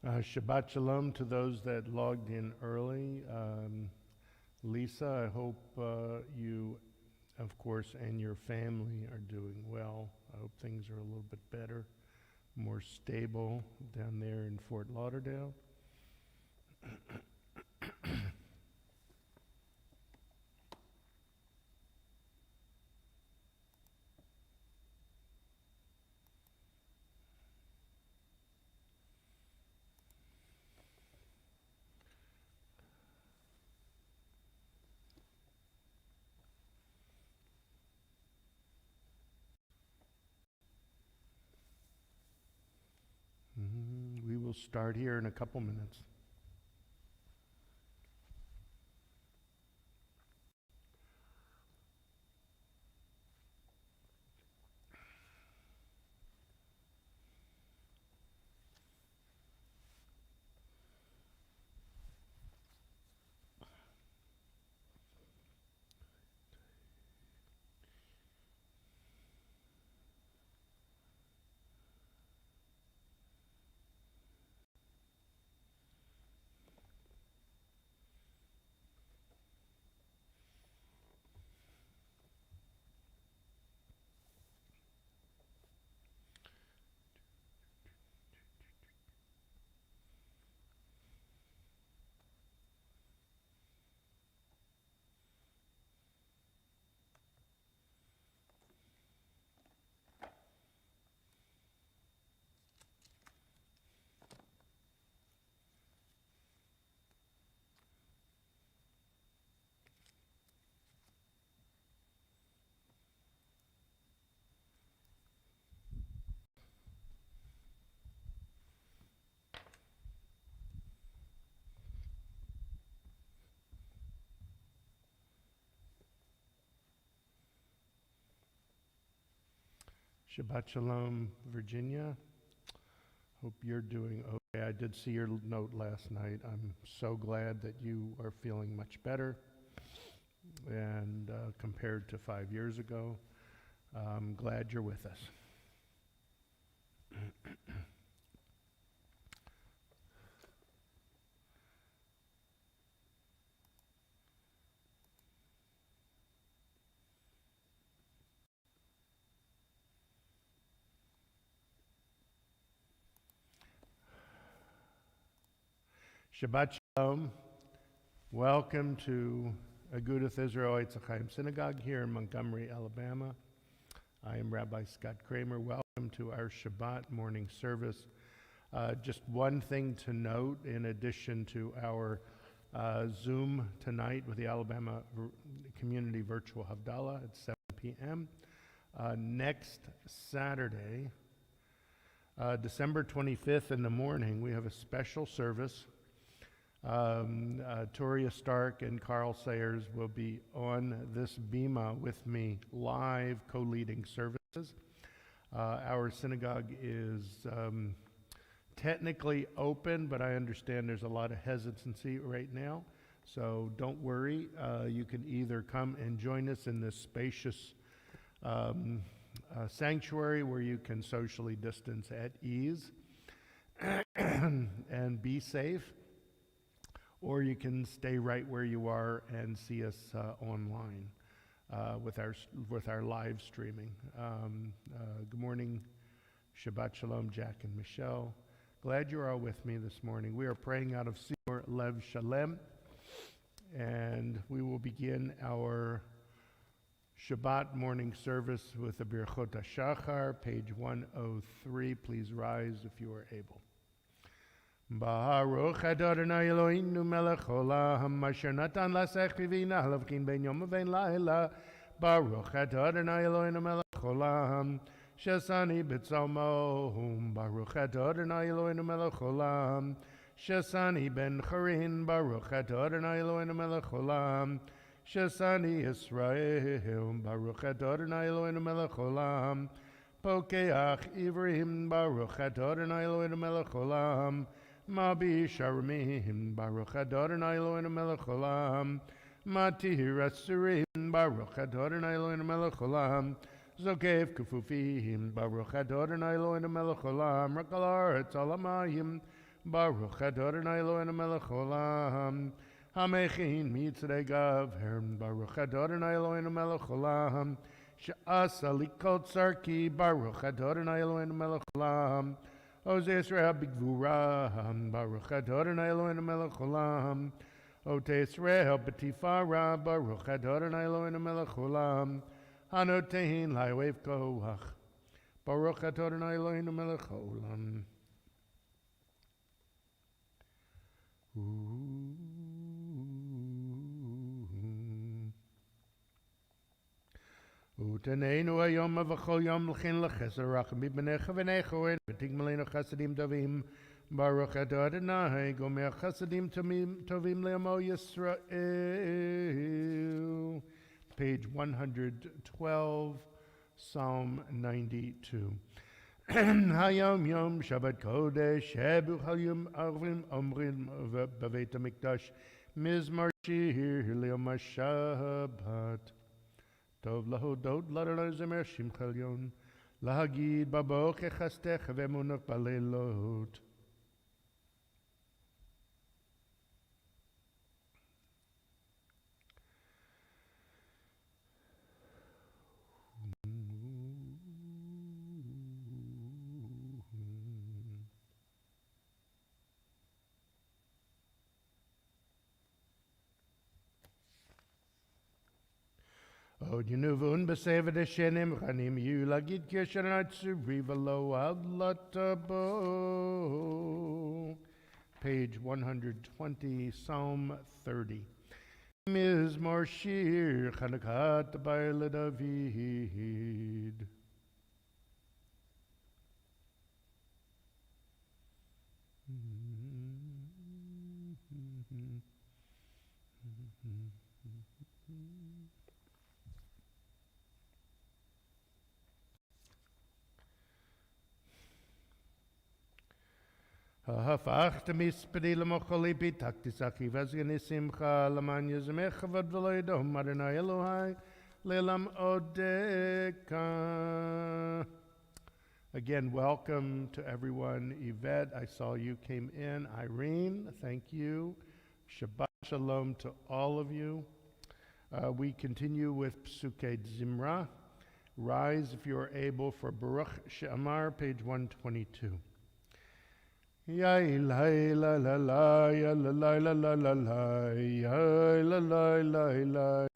Shabbat Shalom to those that logged in early. Lisa, I hope you, of course, and your family are doing well. I hope things are a little bit better, more stable down there in Fort Lauderdale. We will start here in a couple minutes. Shabbat Shalom, Virginia. Hope you're doing okay. I did see your note last night. I'm so glad that you are feeling much better and compared to 5 years ago. I'm glad you're with us. Shabbat Shalom. Welcome to Agudath Israel Etz Ahayem Synagogue here in Montgomery, Alabama. I am Rabbi Scott Kramer. Welcome to our Shabbat morning service. Just one thing to note, in addition to our Zoom tonight with the Alabama Community Virtual Havdalah at 7 p.m. Next Saturday, December 25th in the morning, we have a special service. Toria Stark and Carl Sayers will be on this bima with me live co-leading services. Our synagogue is technically open, but I understand there's a lot of hesitancy right now. So don't worry. You can either come and join us in this spacious sanctuary where you can socially distance at ease and be safe, or you can stay right where you are and see us online with our live streaming. Good morning, Shabbat Shalom, Jack and Michelle. Glad you're all with me this morning. We are praying out of Siyur Lev Shalem, and we will begin our Shabbat morning service with the Birchot HaShachar, page 103. Please rise if you are able. Baruch Adonai Eloheinu melech haolam asher natan lasech v'vina halavkin ben yom u'ben laila. Baruch Adonai Eloheinu melech haolam shesani b'tzalmo. Baruch Adonai Eloheinu melech haolam shesani ben charin. Baruch Adonai Eloheinu melech haolam shesani Yisrael. Baruch Adonai Eloheinu melech haolam pokeach ivrim. Baruch Adonai Eloheinu melech haolam Mabi Sharmim. Baruch Adonai Eloheinu melech haolam Matir Asurim. Baruch Adonai Eloheinu melech haolam Zokev Kufufim. Baruch Adonai Eloheinu melech haolam Rakal Haaretz Alamayim. Baruch Adonai Eloheinu melech haolam. Hamechin mitzrei gavher. Baruch Adonai Eloheinu melech haolam. She'asa likol tzarki. Baruch Adonai Eloheinu melech haolam. Oz Yisrael b'gvura. Baruch Adonai Eloheinu melech haolam. Ot Yisrael b'tifara. Baruch Adonai Eloheinu melech haolam. Hanotein la'oev koach. Baruch Adonai Eloheinu melech haolam. Uteneinu hayom v'chol yom l'chin l'chesed racham b'bnecha v'necha v'tigmalenu chasadim tovim. Baruch Adonai gomer chasadim tovim le'amo Yisrael. Page 112, Psalm 92. Hayom Yom Shabbat Kodesh Hebu Hayom Arvim Omrim Baveit HaMikdash Mizmar Shir Le'om HaShabbat Tov Lahodot L'Adonai Zemer Shimcha Elyon Lahagid Baboch Echastech Ve'emunach Balelot. Od Yinuvun B'Seved Hashenim Chanim Yu Lagid Kishanat Suriva Lo Adlatabo. Page 120, Psalm 30. Mizmor Shir Chanakat Ba'ile David. Hafach de mispedi lemocholi bitakti sachi vazgani simcha laman yezmecha vadvaloidom Adonai Elohai lelam odeka. Again, welcome to everyone. Yvette, I saw you came in. Irene, thank you. Shabbat Shalom to all of you. We continue with Psukei Zimra. Rise if you are able for Baruch She'amar, page 122. Ya ilai la la la, ya la la la la la la, ya la la la la,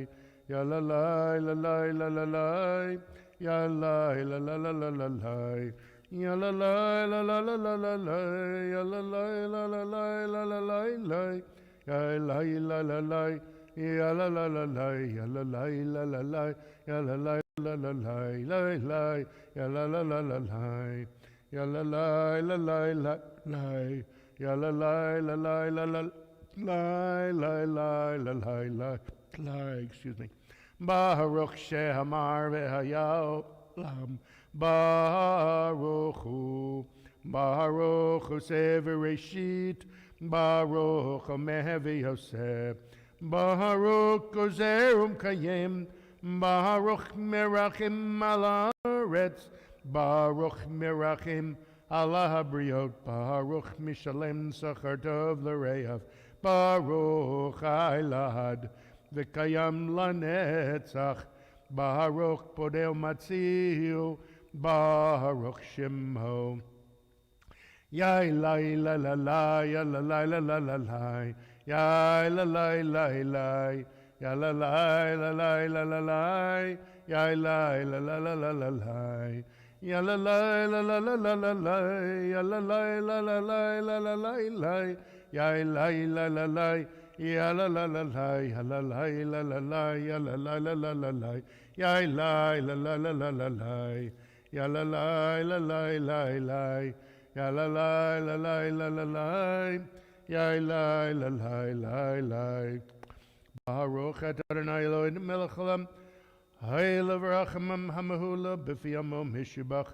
ya la la la la la la la, ya la la la la la la la, ya la la la la la la la la, ya la la la la la la la la la, ya la la la la, ya la la la la, ya la la la la la, ya la la la la la la, ya la la la la la. Ya la la la la la la, ya la la la la la la la la la la la, excuse me. Baruch shehamar ve'hayalam, Baruch hu sever reshit, Baruch mehevi yosef, Baruch gozerum kayim, Baruch merachim al haaretz, Baruch mirachim ala habriot, Baruch mishalem sachar tov l'reiav, Baruch hailad v'kayam lanetzach, Baruch podel matzil, Baruch shemho. Ya la la la la, ya la la la la la la, ya la la la la, ya la la la la la la la, ya la la la la la la la. Ya la la la la la la la la, ya la la la la la la la la la, ya la la la la, ya la la la la, ya la la la la la, ya la la la la la la, ya la la la la la la la, ya la la la la la la, ya la la la la la la la, ya la la la la la. Baruch Adonai Eloheinu melech haolam. Hayla v'rachamam hamahula b'fiyamo mishubach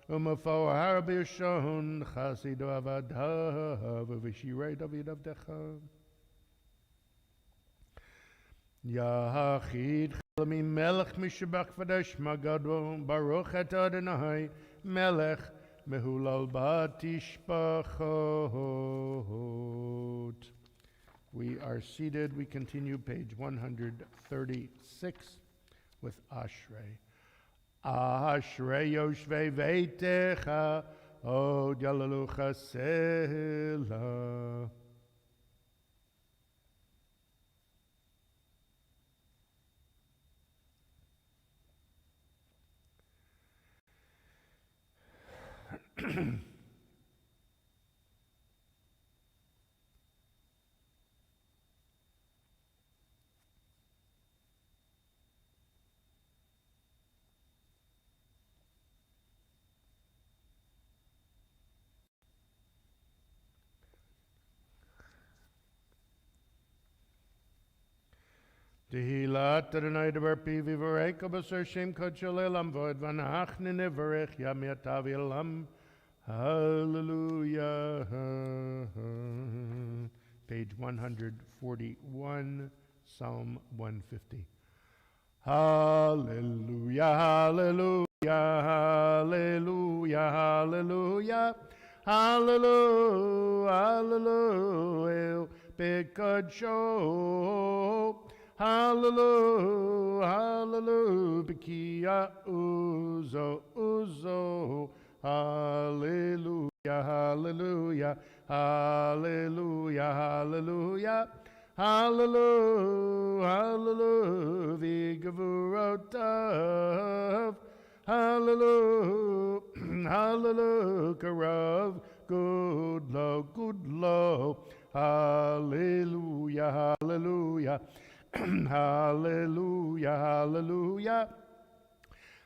umafo harabi yishon chasido avadav v'shirei David avdecha. Yachid chalami melech mishubach v'dash magado Baruch et Adonai melech Mehulal Batishpachot. We are seated. We continue page 136 with Ashrei. Ashrei Yoshvei Veitecha Od Yalalucha Selah. Tehillat Adonai Devar Pi Vivarek Abasar Shem Kodshel Elam Vod Vanachne Nevarech Yam Yatav Elam. Hallelujah. Page 141, Psalm 150. Hallelujah, hallelujah, hallelujah, hallelujah, hallelujah, hallelujah, Bekadsho. Hallelujah, hallelujah, Bekia Uzo, Uzo. Hallelujah, hallelujah, hallelujah, hallelujah, hallelujah, hallelujah, Vigavurotav, hallelujah, hallelujah, Karav, good low, hallelujah, hallelujah, hallelujah, hallelujah.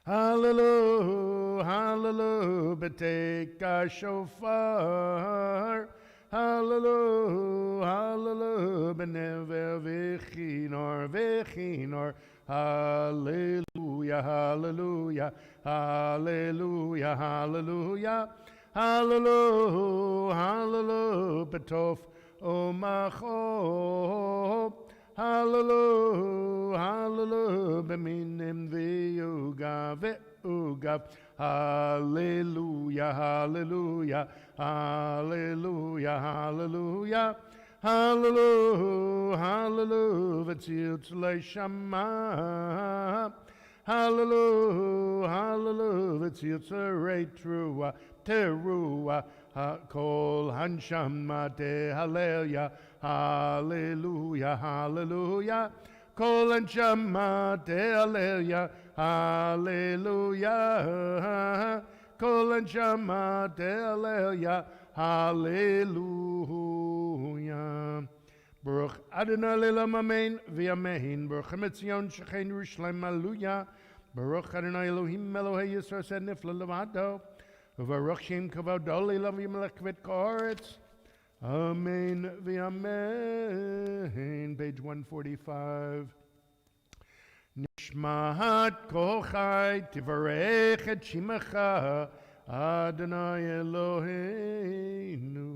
Hallelujah, hallelujah, Beteka shofar. Hallelujah, hallelujah, Benever vechinor, vechinor. Hallelujah, hallelujah, hallelujah, hallelujah. Hallelujah, hallelujah, Betof omachop. Hallelujah, hallelujah, b'minim v'ugav, v'ugav. Hallelujah, hallelujah, hallelujah, hallelujah, hallelujah, hallelujah, v'tziltz le'shama. Hallelujah, hallelujah, v'tziltz re'trua, terua, kol hanshama tehalelia. Hallelujah, hallelujah, Kol Neshama Tehalelia, hallelujah, Kol Neshama Tehalelia, hallelujah. Baruch Adonai Le'olam Amen v'Amen. Baruch Hametzion Shechein Yerushalayim, hallelujah. Baruch Adonai Elohim Elohei Yisrael Sed Nifla Levado. Baruch Shem Kavado Le'olam Yimelech V'et Ka'aretz. Amen v'amen. Page 145. Nishmat kol chai tivarech et shimecha Adonai Eloheinu.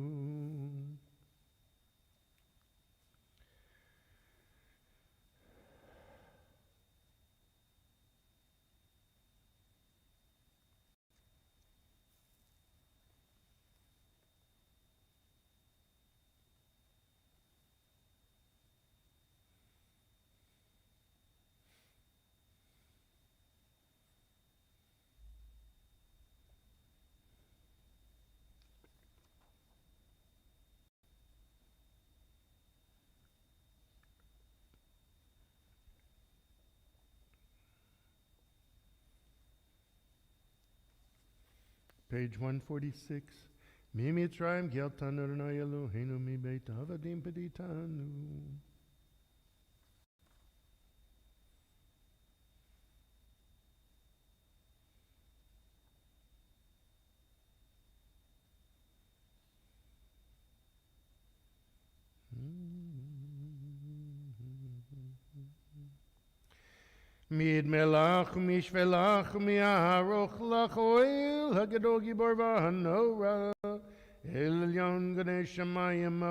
Page 146. Mi Mitzrayim geltanu Adonai Eloheinu mi beit avadim peditanu. Mid melach mishvelach mi'aroch lach oil hagedol gibor v'hanora elyon ganei shamayim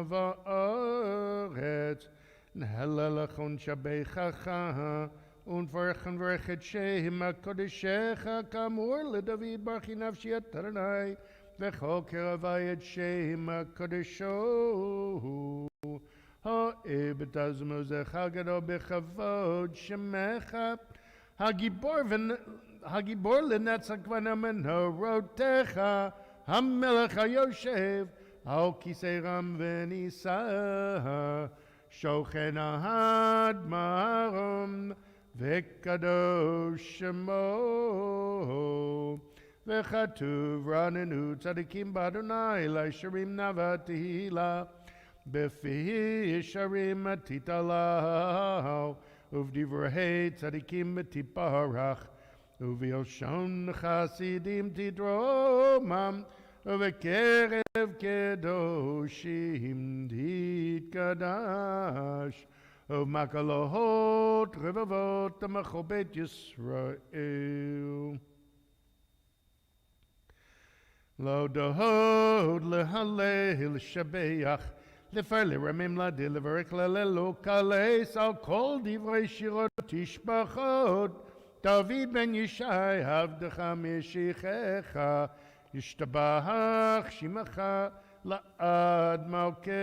ava'aretz nhalelachon shabechacha unfarchen v'rechet shehem hakodeshecha kamor leDavid barchi nafshi et Adonai וכל קרבי את שם הקדשו. האבט הזמוזך הגדול בכבוד שמך, הגיבור לנצח ונמנורותיך, המלך היושב על כיסא רם ונישא, שוכן עד מרום וקדוש שמו. וכתוב רננו צדיקים באדוני לישרים נאווה תהילה, בפי ישרים תתהלל, ובדברי צדיקים תתברך, ובלשון חסידים תתרומם, ובקרב קדושים תתקדש, ובמקהלות רבבות עמך בית ישראל. להודות, להלל, לשבח, לפעל לרמם להדיל, לברך ללוקלס על כל דברי שירות תשבחות. דוד בן ישי עבדך משיחך, ישתבח שמך לעד מלכנו.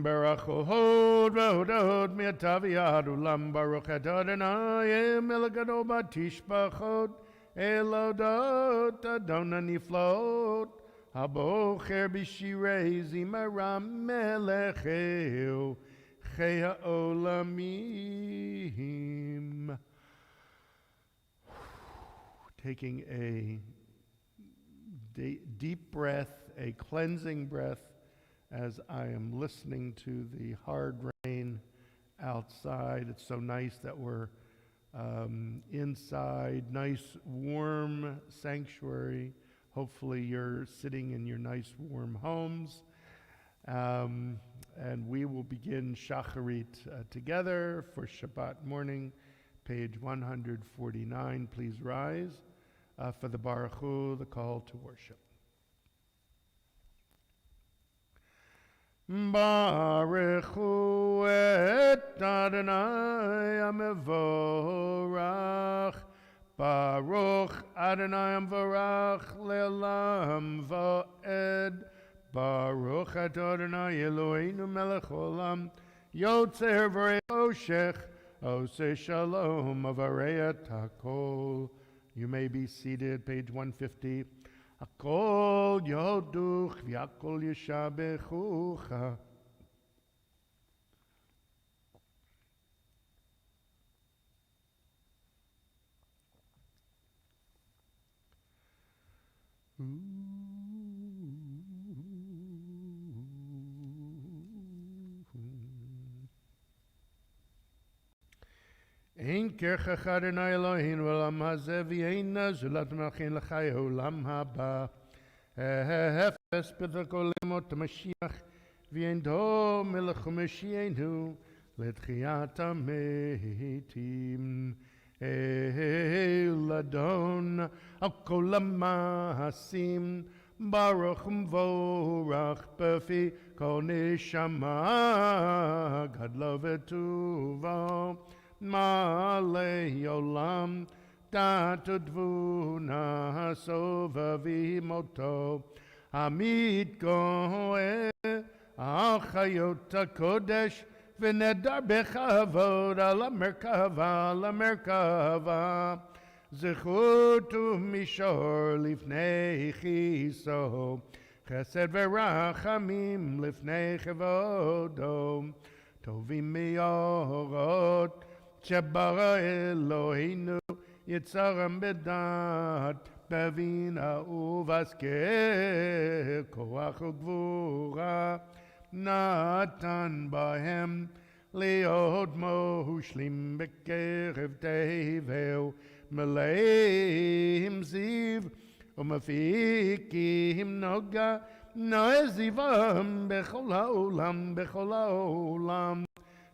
ברוך הוד והודות מעתה ועד עולם, ברוך אתה אדוני מלך גדול בתשבחות, אל הודות אדון הנפלאות, הבוחר בשירי זמרה מלכהו חי העולמים. Taking a deep breath, a cleansing breath, as I am listening to the hard rain outside. It's so nice that we're inside, nice warm sanctuary. Hopefully you're sitting in your nice warm homes. And we will begin Shacharit together for Shabbat morning, page 149. Please rise for the Baruch Hu, the call to worship. Baruch Hu et Adonai Amevorach, Baruch Adonai Amevorach le'olam va'ed, Baruch et Adonai Eloheinu melech olam, Yotzer v'rei oshech, Oseh shalom avarei et hakol. You may be seated, page 150. הכל יודוך והכל ישבחוך. אין כרך אדוני אלוהינו בעולם הזה, ואין זולת מלכין לחי העולם הבא. אפס בכל ימות המשיח, ואין דום מלך משיענו לתחיית המתים. אל אדון על כל המעשים, ברוך ומבורך בפי כל נשמה, גדלו וטובו. מלא עולם דעת ותבונה סובבים אותו, המתגאה על חיות הקודש ונדר בכבוד על המרכבה, זכות ומישור לפני כיסו, חסד ורחמים לפני כבודו, טובים מאורות שברא אלוהינו, יצרם בדעת, בבינה ובהשכל, כוח וגבורה, נתן בהם להיות מושלים בקרב תבל, מלאים זיו ומפיקים נוגה, נאה זיוום בכל העולם, בכל העולם.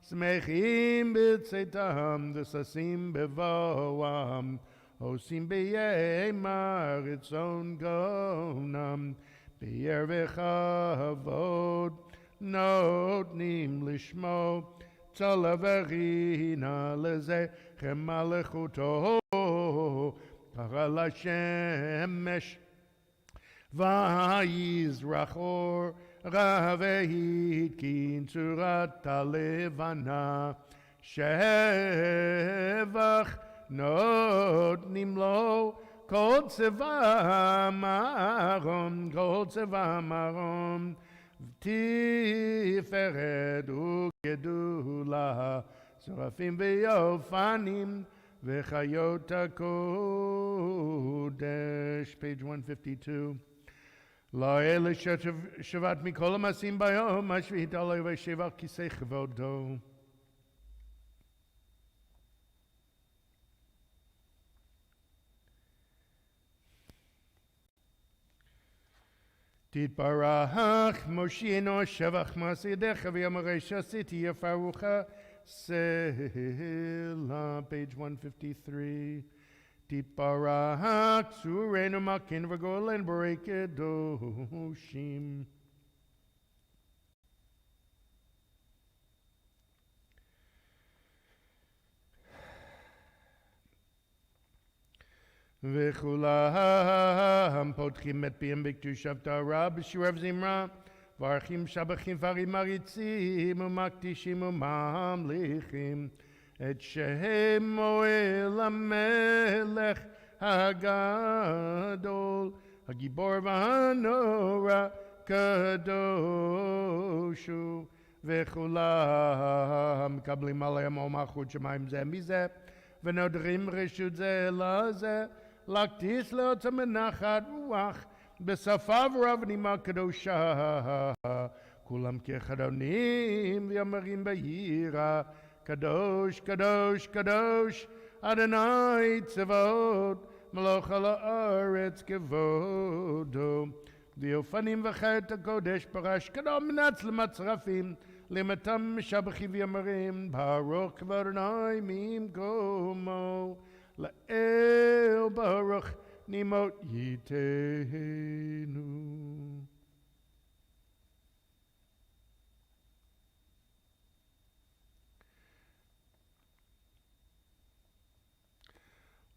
שמחים בצאתם וששים בבואם, עושים בימר רצון גאונם, בירא וכבוד נותנים לשמו, צלברina לזכר מלכותו, קרא לשמש ויזרח אור והתקין צורת הלבנה, שבח נותנים לו כל צבא מרום, כל צבא מרום, תפארת וגדולה, שרפים ויופנים וחיות הקודש. page 152. לאל שבת מכל המעשים ביום השביעית עליו וישב על כיסא כבודו. תתברך מושיענו שבח מעשה ידיך ויאמרי שעשיתי יפרוך סלה. page 153. תתברך צורנו מלכנו וגואלנו בורא קדושים. וכולם פותחים את פיהם בקדושת תורה בשיעור זמרה, מברכים שבחים פרים מריצים ומקדישים וממליכים את שמו אל המלך הגדול, הגיבור והנורא קדוש הוא. וכולם מקבלים עליהם מלכות שמיים זה מזה, ונודרים רשות זה לזה, להקדיש לעצם מנחת רוח בשפה ורבנימה קדושה, כולם כחדונים ויאמרים ביראה, קדוש קדוש קדוש אדוני צבאות מלוך על הארץ כבודו. ויופנים וחיות הקודש פרש קדום מנץ למצרפים, למתם משבחים ויאמרים ברוך כבוד אדוני ממקומו, לאל ברוך נמות ייתנו.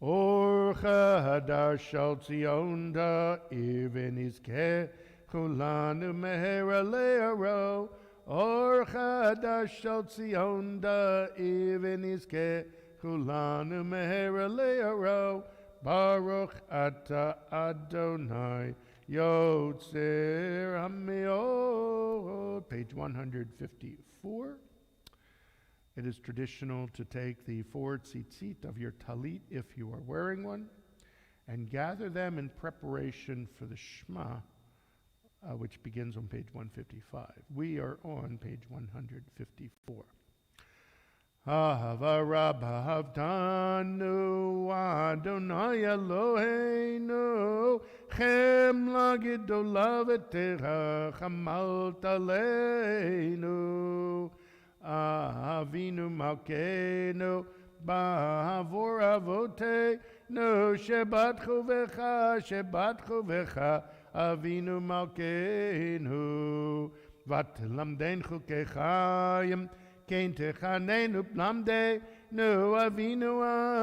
אור חדש על ציון דעיר ונזכה כולנו מהרה לאורו, אור חדש על ציון דעיר ונזכה כולנו מהרה לאורו, ברוך אתה אדוני יוצר המאורות. page 154. It is traditional to take the 4 tzitzit of your talit, if you are wearing one, and gather them in preparation for the Shema, which begins on page 155. We are on page 154. Ahava Rabba Avdanu Adonai Eloheinu Chem Lagidola V'Techa Chamalt Aleinu Avinu Malkeinu Ba'avor Avoteinu Shabbat Chuvecha Avinu Malkeinu Vatlamden Chukechayim Kein Techanenu Plamdeinu Avinu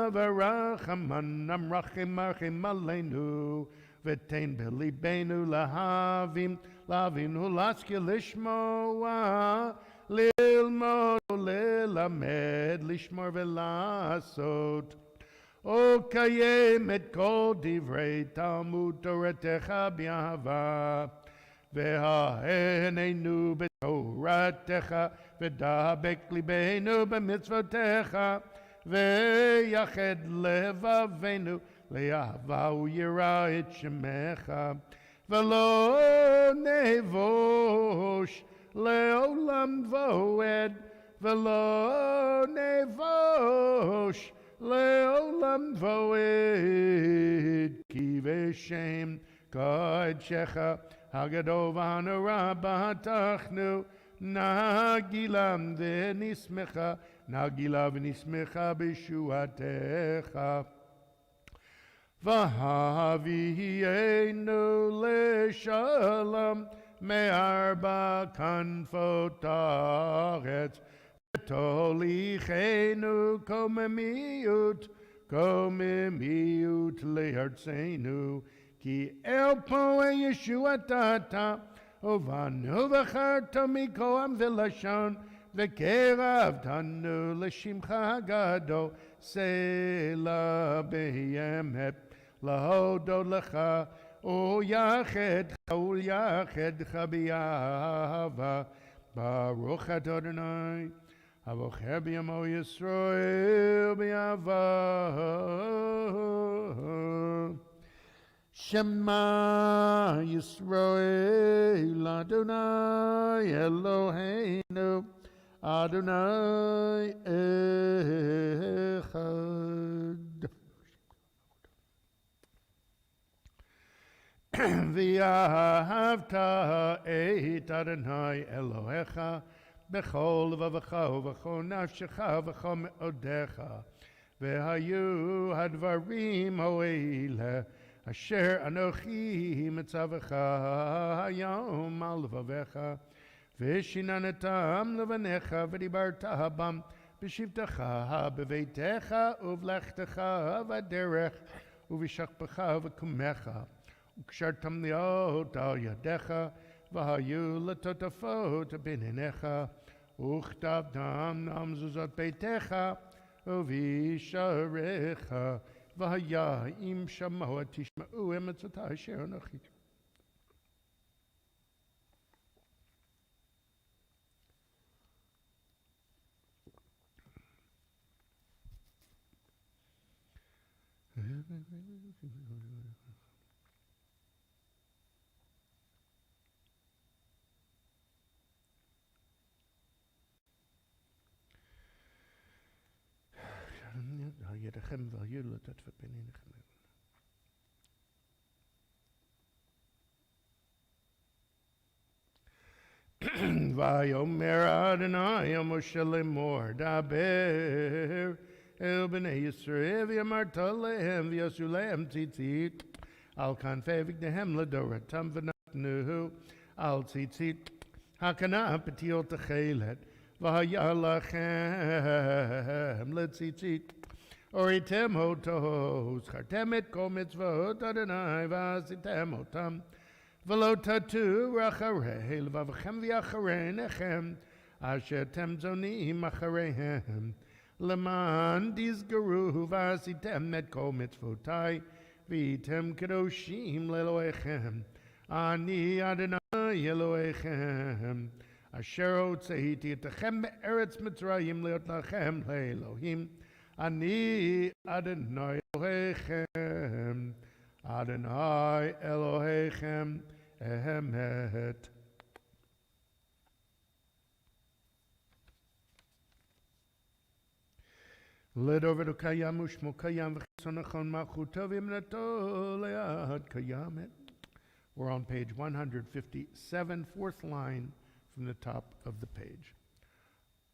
Avarachaman Amrachim Marchim Aleinu V'tein Belibenu Lahavim Lavinu Laski Lishmoa Lilmod Lilamed Lishmor Velasot O Kayem Et Kol Divrei Talmud Toratecha B'Ahava Ve'ha'enenu B'Toratecha Ve'dabek Libenu B'Mitzvotecha Ve'yached Levavenu Le'ahava U'yira Et Shemecha Ve'lo Nevosh Le'olam Voed Ve'lo Nevosh Le'olam Voed Ki V'Shem Kodechecha Hagadol V'Hanora B'Hatachnu Nagilam V'Nismecha Nagila V'Nismecha B'Shuatecha V'Havienu Le'Shalom Me'arba Kanfot Haaretz ותוליכנו קוממיות לארצנו, כי אל פועל ישועת אתה, ובנו בחרת מכוח ולשון, וקרבתנו לשמך הגדול, סלע באמת להודות לך, וליחדך באהבה. ברוך אתה אדוני, הבוחר בעמו ישראל באהבה. שמע ישראל אדוני אלוהינו אדוני אחד. ואהבת את אדוני אלוהיך בכל לבבך ובכל נפשך ובכל מאודיך, והיו הדברים האלה אשר אנוכי מצווך היום על לבביך, ושיננתם לבניך ודיברת בם בשבתך בביתך ובלכתך בדרך ובשכבך וקומך, וקשרתם להיות על ידיך, והיו לטוטפות בין עיניך, וכתבתם על מזוזות ביתך ובשעריך, והיה אם שמוע תשמעו אמצותי אשר אנוכי. ידיכם והיו לטוטפות בין עיניכם. ויאמר אדוני אל משה לאמור, דבר אל בני ישראל ואמרת להם ויעשו להם ציצית על כנפי בגדיהם לדורתם, ונתנו על ציצית הקנה פתיל תכלת, והיה לכם לציצית הוריתם אותו, זכרתם את כל מצוות אדוני ועשיתם אותם, ולא תטור אחרי לבבכם ואחרי עיניכם אשר אתם זונים אחריהם, למען תזכרו ועשיתם את כל מצוותי והייתם קדושים לאלוהיכם. אני אדוני אלוהיכם אשר הוצאתי אתכם מארץ מצרים להיות לכם לאלוהים. אני אדוני אלוהיכם, אדוני אלוהיכם אמת. לדובר קיים ושמו קיים וחסון נכון מלכותו ואמונתו לעד קיימת. We're on page 157, fourth line from the top of the page.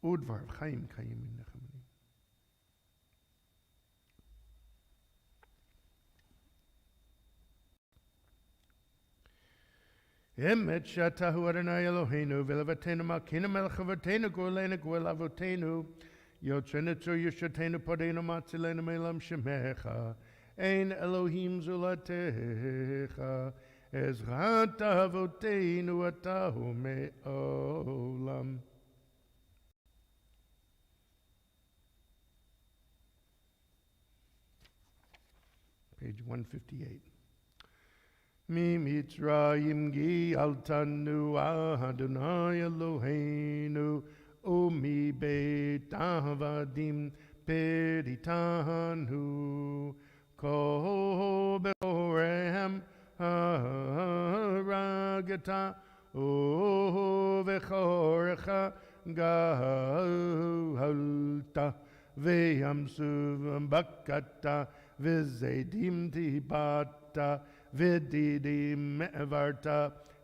Udvar Chaim Kayim Nechamani. Emet shatahu Adonai Eloheinu v'levatenu malkeinu melech avotenu go'elenu go'el avotenu yotzenu tzur yeshatenu podenu matzilenu me'elam shemecha ein Elohim zulatecha ezrat avotenu atahu me'olam. Page 158. ממצרים גאלתנו אדוני אלוהינו, ומבית עבדים פדיתנו, כל בכוריהם הרגת, ובכורך גאלת, וימסו בקת, וזדים טיפת, ודידים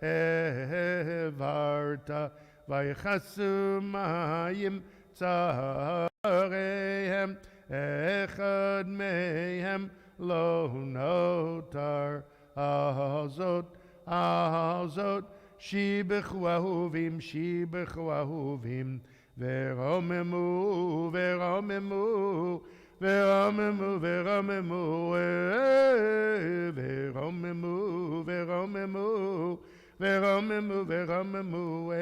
העברת, ויכסו מים צריהם, אחד מהם לא נותר. הזאת שיבחו אהובים, ורוממו, ורוממו, ורוממו, ורוממו, ורוממו, ורוממו, ורוממו, ורוממו,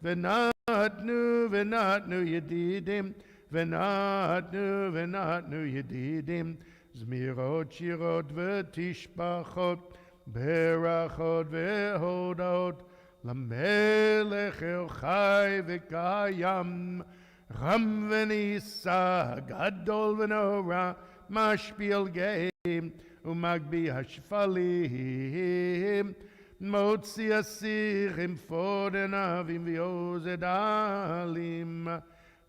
ונתנו, ונתנו ידידים, ונתנו, ונתנו ידידים, זמירות, שירות ותשבחות, ברכות והודות, למלך חי וקיים, רם ונישא, גדול ונורא, משפיל גאים ומגביה שפלים, מוציא אסירים, פודן אבים ויוזד עלים,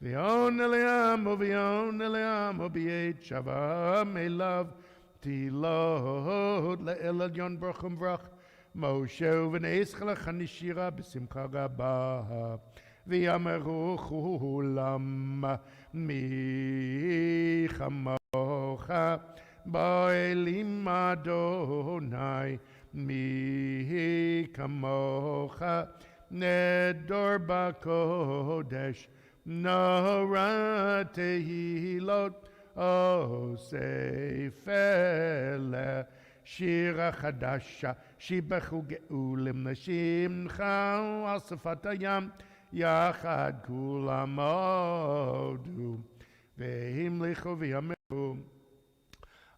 ויונה לעמו, ויונה לעמו, בית שבם אליו, תהילות לאל עליון ברוך וברוך, משה ובני לך נשירה בשמחה רבה, ויאמרו כולם מי כמוך באלים אדוני, מי כמוך נדור בקודש, נורא תהילות אוסף אלה, שירה חדשה, שיבחו גאולים לשמחה על שפת הים, יחד כולם הודו, והמליכו ויאמרו,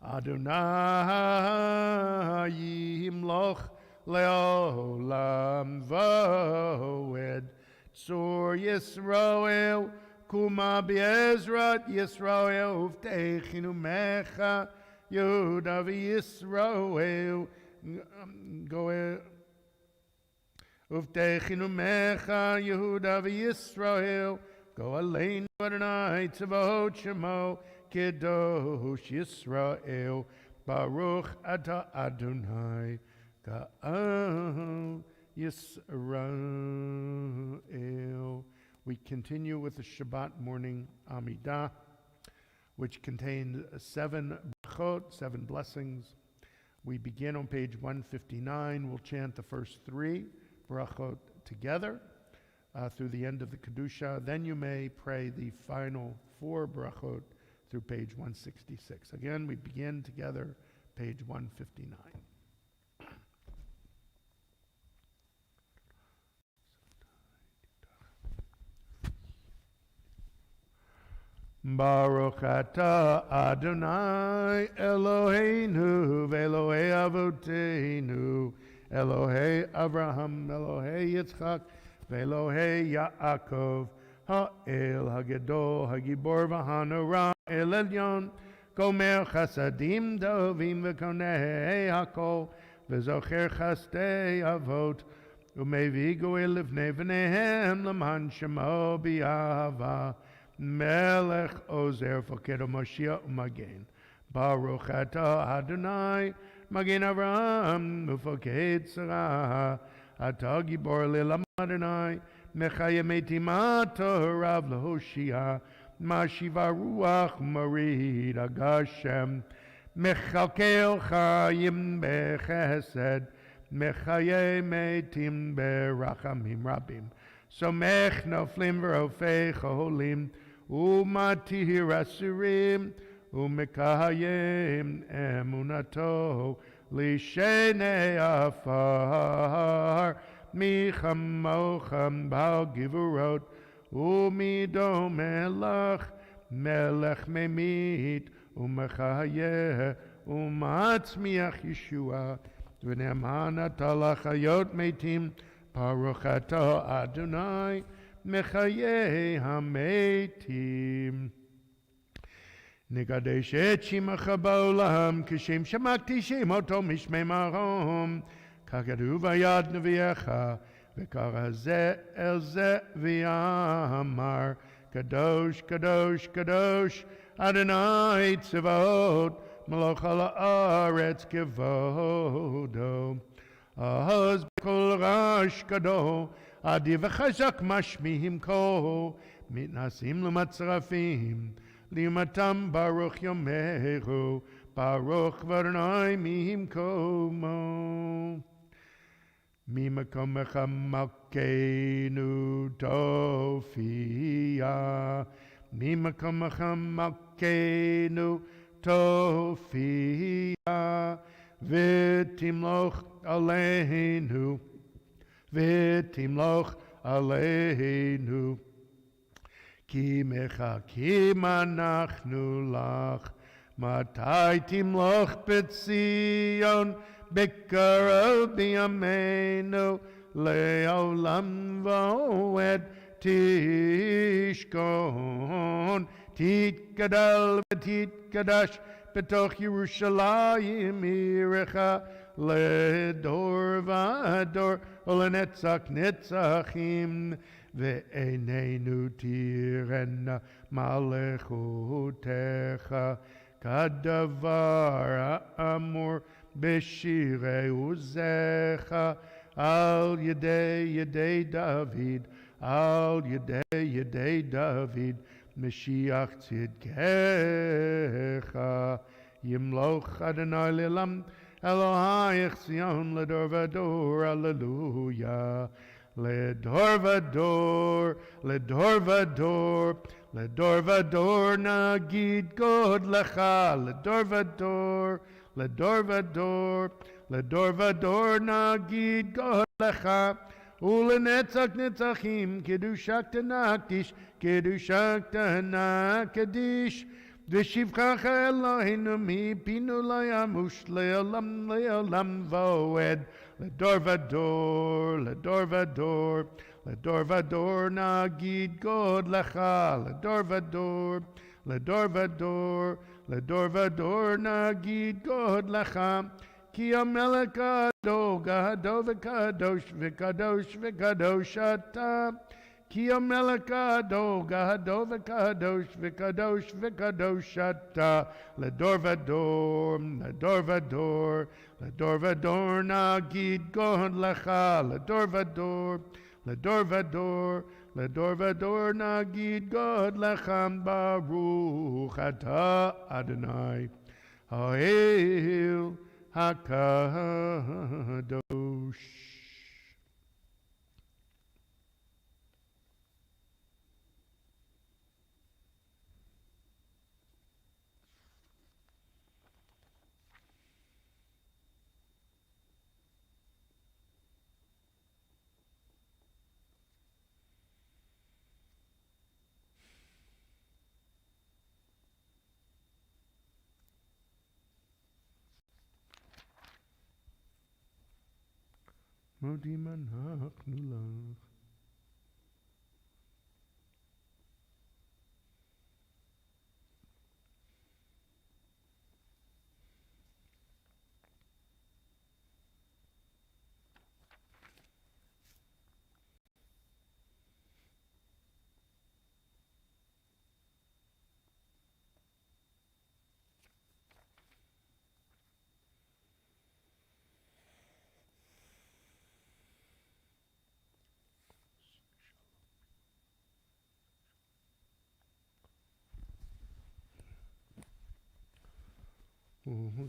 אדוני ימלוך לעולם ועד, צור ישראל, קומה בעזרת ישראל, ובטחנו ממך, יהודה וישראל, ובטחנו ממך, יהודה וישראל, גואלנו אדוני צבאות שמו, קדוש ישראל, ברוך אתה אדוני, גאל Yisrael. We continue with the Shabbat morning Amidah, which contains 7 brachot, 7 blessings. We begin on page 159. We'll chant the first 3 brachot together through the end of the Kedusha. Then you may pray the final 4 brachot through page 166. Again, we begin together, page 159. Baruch atah Adonai Eloheinu ve'Elohei Avoteinu Elohei Avraham Elohei Yitzchak ve'Elohei Yaakov Ha'el Hagedol Hagibor v'Hanora El Elyon Gomer Chasadim Dovim v'Konei Hakol v'Zocher Chastei Avot Umevi Goel Livnei V'neihem L'man Shemo B'Yahava Melech Ozer Fokedo Moshiach Umagen Baruch atah Adonai Magen Avraham Ufoked Sarah Atah Gibor Le'lam Adonai Mechayem Metim Rav Lehoshia Mashiva Ruach Marid Agashem Mechalkel Chayim Bechesed Mechayem Metim Berachamim Rabim Somech Noflim V'Rofei Cholim Umatir Asurim Umekayim Emunato Lishenei Afar Michamocham Bal Givurot Umidom Melech Melech Memit Umechayeh Umatzmiach Yeshua V'ne'amana Talachayot Metim Baruch atah Adonai Mechayeh HaMetim Nekadesh et Shemach ba'olam Kishem shamakti shemoto mishmei marom Kakadu vayad neviyecha V'kara ze el ze v'yamar Kadosh, Kadosh, Kadosh Adonai tzavot Malach ha'aretz kevodo Ahaz b'kol rash kado Adi v'chazak mashmihim ko Mitnasim l'matzrafim Limatam baruch yomeru Baruch v'Adonai mihim komo Mimakom mecha Malkeinu Tofia, Mimakamacham Malkeinu Tofia, Vitimloch Aleinu, Vitimloch Aleinu, Ki Mechakim Anachnu Lach, Matai Timloch Betzion, Bikarav Biyamenu, Leolam Voed Tishkon, Titkadal Titkadash, Betoch Yerushalayim Irecha, Ledor Vador, Olenetzach Netzachim, Ve'enenu Tirena Malechutecha, Kadavar Amor Beshirei Uzecha, Al Yedei David, Al Yedei David, Mashiach Tzidkecha, Yimloch Adonai Lelam, Elohai Zion Ledor Vador, Alleluia, Ledor Vador, Ledor Vador, Ledor Vador, Nagid God Lecha, Ledor Vador, Ledor Vador, Ledor Vador, Nagid God Lecha, Ulenetzach Netzachim, Kedushak Tanakdish, Kedushak Tanakdish, V'shivchacha Eloheinu mipinu layamush le'olam le'olam voed, Ledor Vador, Ledor Vador, Ledor Vador, Nagid God Lecha, Ledor Vador, Ledor Vador, Ledor Vador, Nagid God Lecha, Ki Amelech Gado, Gado V'kadosh, V'kadosh, V'kadosh Ata, Ki Amelech Gado, Gado V'kadosh, V'kadosh, V'kadosh Ata, Ledor Vador, Ledor Vador, Ledor Vador, Nagid God Lecha, Ledor Vador, Ledor Vador, Ledor Vador, Nagid God Lecha, Baruch Ata Adonai, Ha'el HaKadosh. Modim anachnu lach.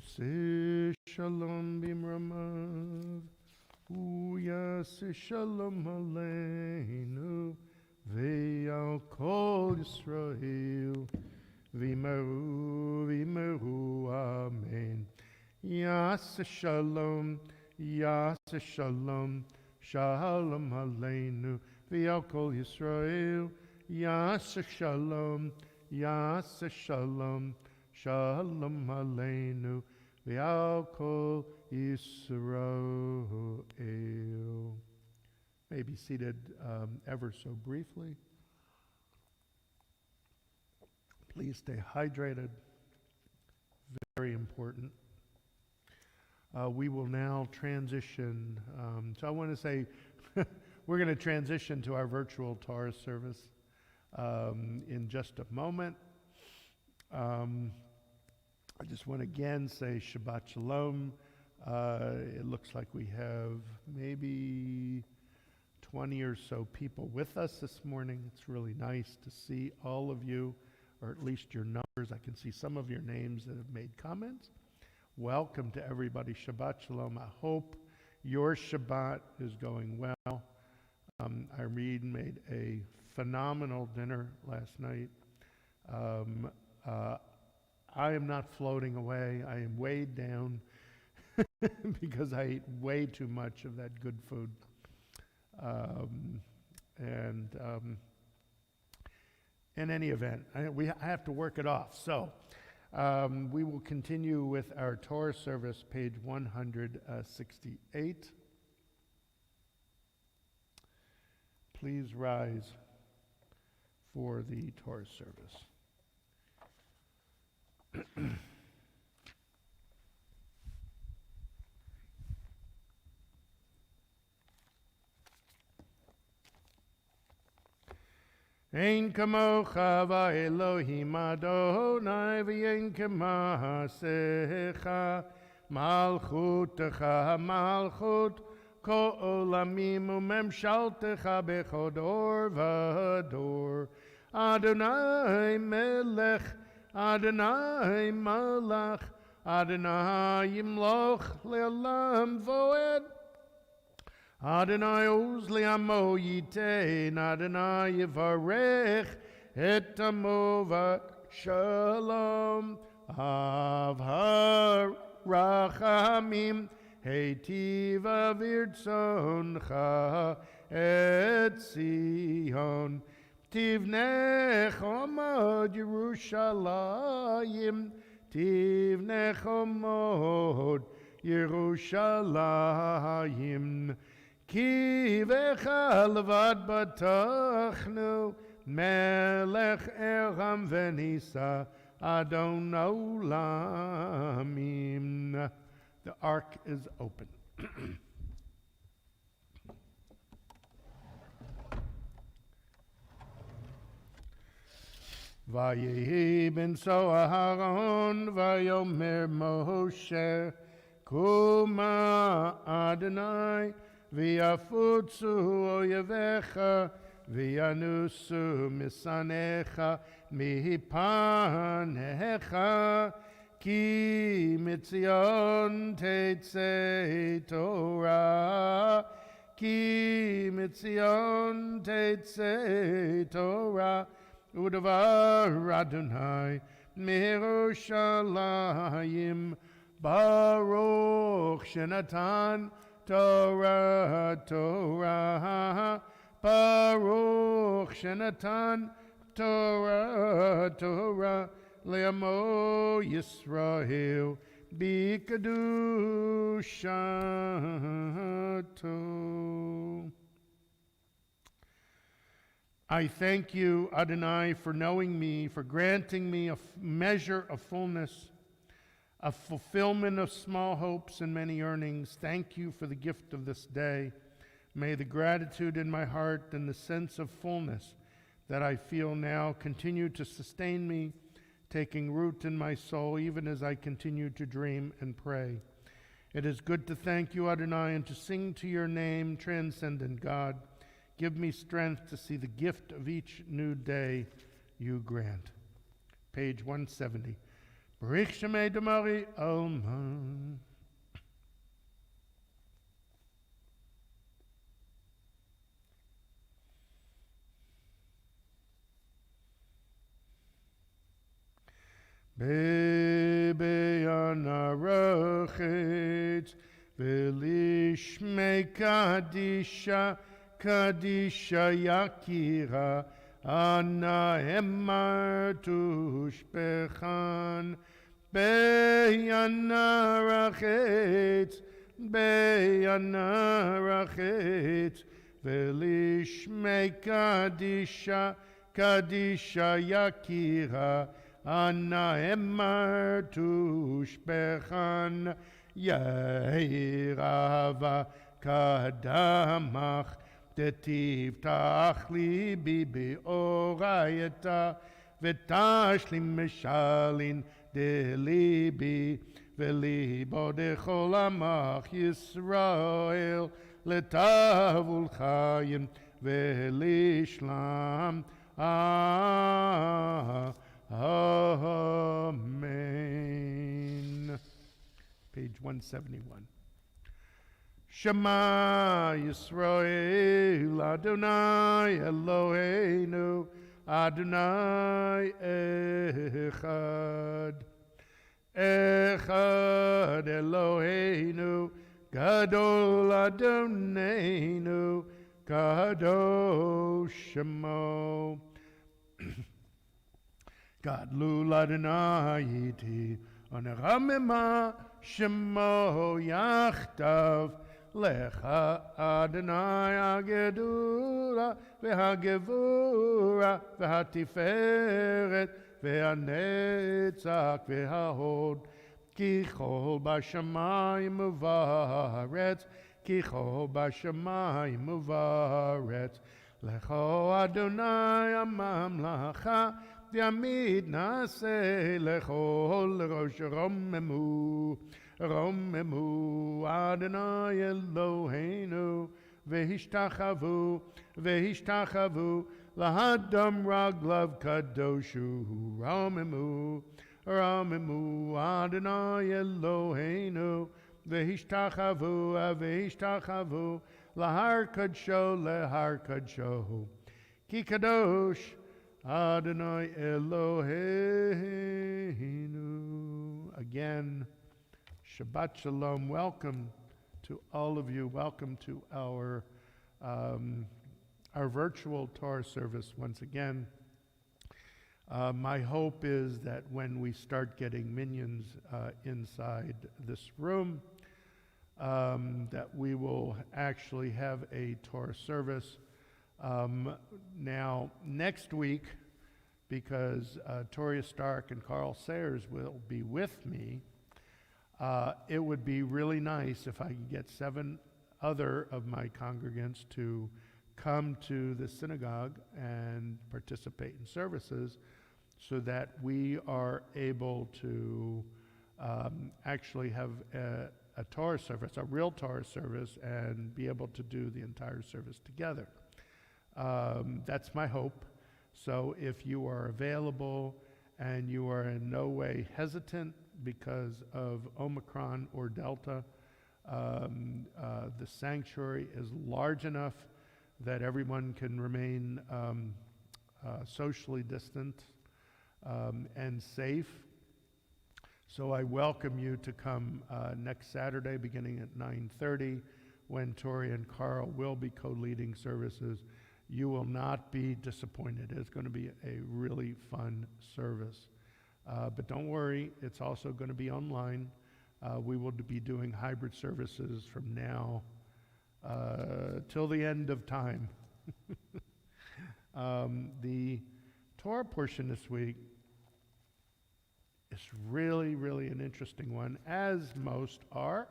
Say shalom bimramav, uyase shalom aleinu, ve'al kol Yisrael, v'meru, amen. Yase shalom, shalom aleinu, ve'al kol Yisrael, yase shalom, Shalom aleinu v'al kol Yisrael. May be seated ever so briefly. Please stay hydrated. Very important. We will now transition. So I want to say we're going to transition to our virtual Torah service in just a moment. I just want to again say Shabbat Shalom. It looks like we have maybe 20 or so people with us this morning. It's really nice to see all of you, or at least your numbers. I can see some of your names that have made comments. Welcome to everybody. Shabbat Shalom. I hope your Shabbat is going well. Irene made a phenomenal dinner last night. I am not floating away. I am weighed down because I ate way too much of that good food. In any event, I have to work it off. So we will continue with our Torah service, page 168. Please rise for the Torah service. Ein kamocha va'elohim Adonai v'yein k'maasecha malchutecha malchut kol olamim u'memshaltecha bechod or v'ador Adonai melech Adonai malach Adonai yimloch le'olam voed Adonai oz li'amo yitein, Adonai yivarech et amo v'shalom, av harachamim, heitiv avirtzoncha et Sion, tivnech omod Yerushalayim, tivnech omod Yerushalayim, Ki v'chalevad batachnu melech erham v'nisa adon olamim. The ark is open. Vayehi ben so Aharon vayomer Moshe Kuma Adonai V'yafutzu oyevecha, v'yanusu misanecha, mipanecha, ki mitzion tetzei Torah, ki mitzion tetzei Torah, u'davar Adonai mi'Yerushalayim, Baruch shenatan Torah, Torah, Baruch shenatan Torah, Torah, le'amo Yisrael, b'kedushato. I thank you, Adonai, for knowing me, for granting me a measure of fullness, a fulfillment of small hopes and many earnings. Thank you for the gift of this day. May the gratitude in my heart and the sense of fullness that I feel now continue to sustain me, taking root in my soul even as I continue to dream and pray. It is good to thank you, Adonai, and to sing to your name, transcendent God. Give me strength to see the gift of each new day you grant. Page 170. Baruch Shemei Damari Alman. Bebe anarachet velishmei kadisha kadisha yakira ana emar tushpechan beyanarachet velishmei kadisha kadisha yakira Anna emar tushpechan yairava kadamach tetivtach libi beorayeta v'tashlim meshalin delibi v'libo dechol amach Yisrael letavul chayim v'lishlam Amen. Page 171. Shema Yisrael, Adonai Eloheinu, Adonai Echad. Echad Eloheinu, Gadol Adonenu, Kadosh Shemo. Gadlu Adonai iti, Oneramema Shemo Yachtav, Lecha Adonai Agedura, V'hagevura, V'hatiferet, V'hanetzach, V'hahod, Ki chol b'shamayim uvaretz, Ki chol b'shamayim uvaretz, Lecho Adonai amamlacha, V'yamid naseh lechol rosh romemu, Romemu Adonai Eloheinu, V'hishtachavu, V'hishtachavu, Lahadam raglav kadoshu, Romemu, Romemu Adonai Eloheinu, V'hishtachavu, V'hishtachavu, Lahar kadsho, Lahar kadsho, Ki kadosh, Adonai Eloheinu. Again, Shabbat Shalom. Welcome to all of you. Welcome to our virtual Torah service once again. My hope is that when we start getting minions inside this room, that we will actually have a Torah service. Now, next week, because Toria Stark and Carl Sayers will be with me, it would be really nice if I could get 7 other of my congregants to come to the synagogue and participate in services so that we are able to actually have a Torah service, a real Torah service, and be able to do the entire service together. That's my hope. So if you are available and you are in no way hesitant because of Omicron or Delta, the sanctuary is large enough that everyone can remain socially distant and safe. So I welcome you to come next Saturday beginning at 9:30 when Tori and Carl will be co-leading services. You will not be disappointed. It's going to be a really fun service. But don't worry, it's also going to be online. We will be doing hybrid services from now till the end of time. The Torah portion this week is really, really an interesting one, as most are.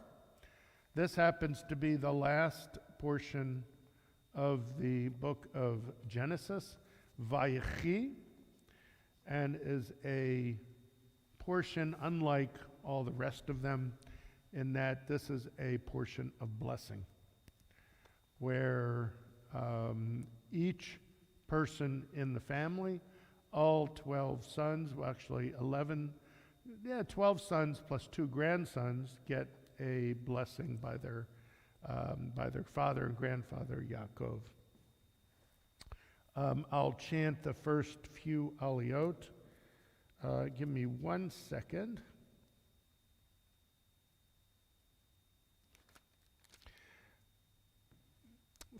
This happens to be the last portion of the book of Genesis, Vayechi, and is a portion unlike all the rest of them in that this is a portion of blessing, where each person in the family, all 12 sons, well actually 12 sons plus 2 grandsons get a blessing by their father and grandfather, Yaakov. I'll chant the first few aliyot. Give me 1 second.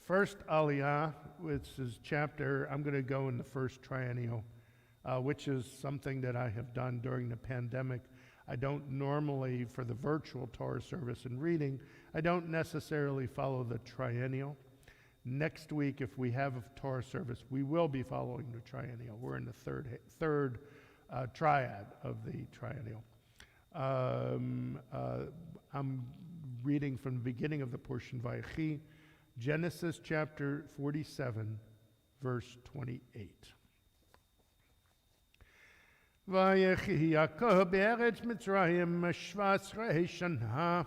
First aliyah, which is chapter, I'm going to go in the First Triennial, which is something that I have done during the pandemic. I don't normally, for the virtual Torah service and reading, I don't necessarily follow the triennial. Next week, if we have a Torah service, we will be following the triennial. We're in the third triad of the triennial. I'm reading from the beginning of the portion, Vayechi, Genesis chapter 47, verse 28. Vayechi Yaakov be'eretz Mitzrayim 17 shana.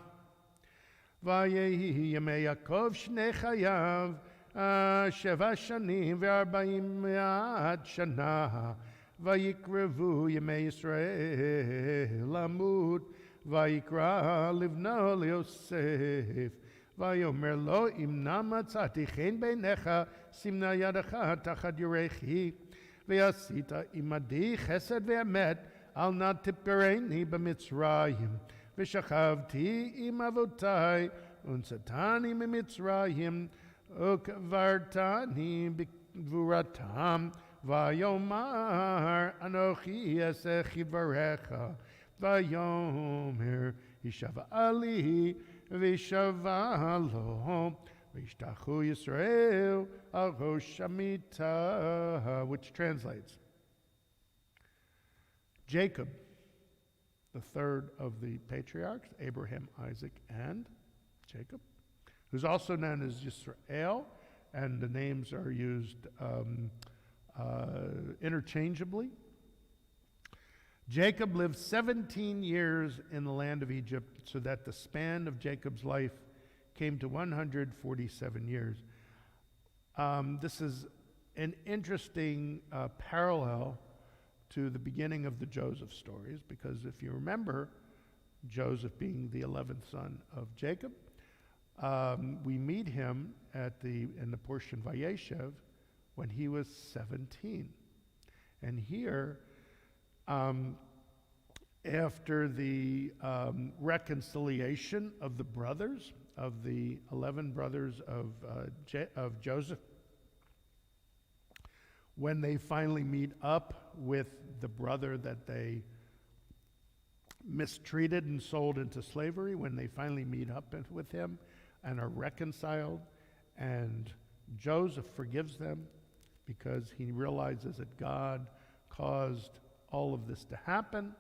Vayehi yemei Yaakov shnei chayav 7 shanim ו40 shana. Vayikrevu yemei Yisrael lamut. Vayikra livno liosef. ויאמר לו, אם נא מצאתי חן בעיניך, סימנה ידך תחת ירכי, ועשית עמדי חסד ואמת, אל נא תפרני במצרים. ושכבתי עם אבותי, ונשאתני ממצרים, וקברתני בקבורתם, ויאמר אנוכי אעשה כדבריך, ויאמר הישבע לי וישבע לו, וישתחו ישראל על ראש המיטה, which translates, Jacob, the third of the patriarchs, Abraham, Isaac, and Jacob, who's also known as Yisrael, and the names are used interchangeably. Jacob lived 17 years in the land of Egypt, so that the span of Jacob's life came to 147 years. This is an interesting parallel to the beginning of the Joseph stories, because if you remember, Joseph being the 11th son of Jacob, we meet him in the portion Vayeshev when he was 17. And here, after the reconciliation of the brothers, of the 11 brothers of Joseph, when they finally meet up with the brother that they mistreated and sold into slavery, when they finally meet up with him and are reconciled, and Joseph forgives them because he realizes that God caused all of this to happen,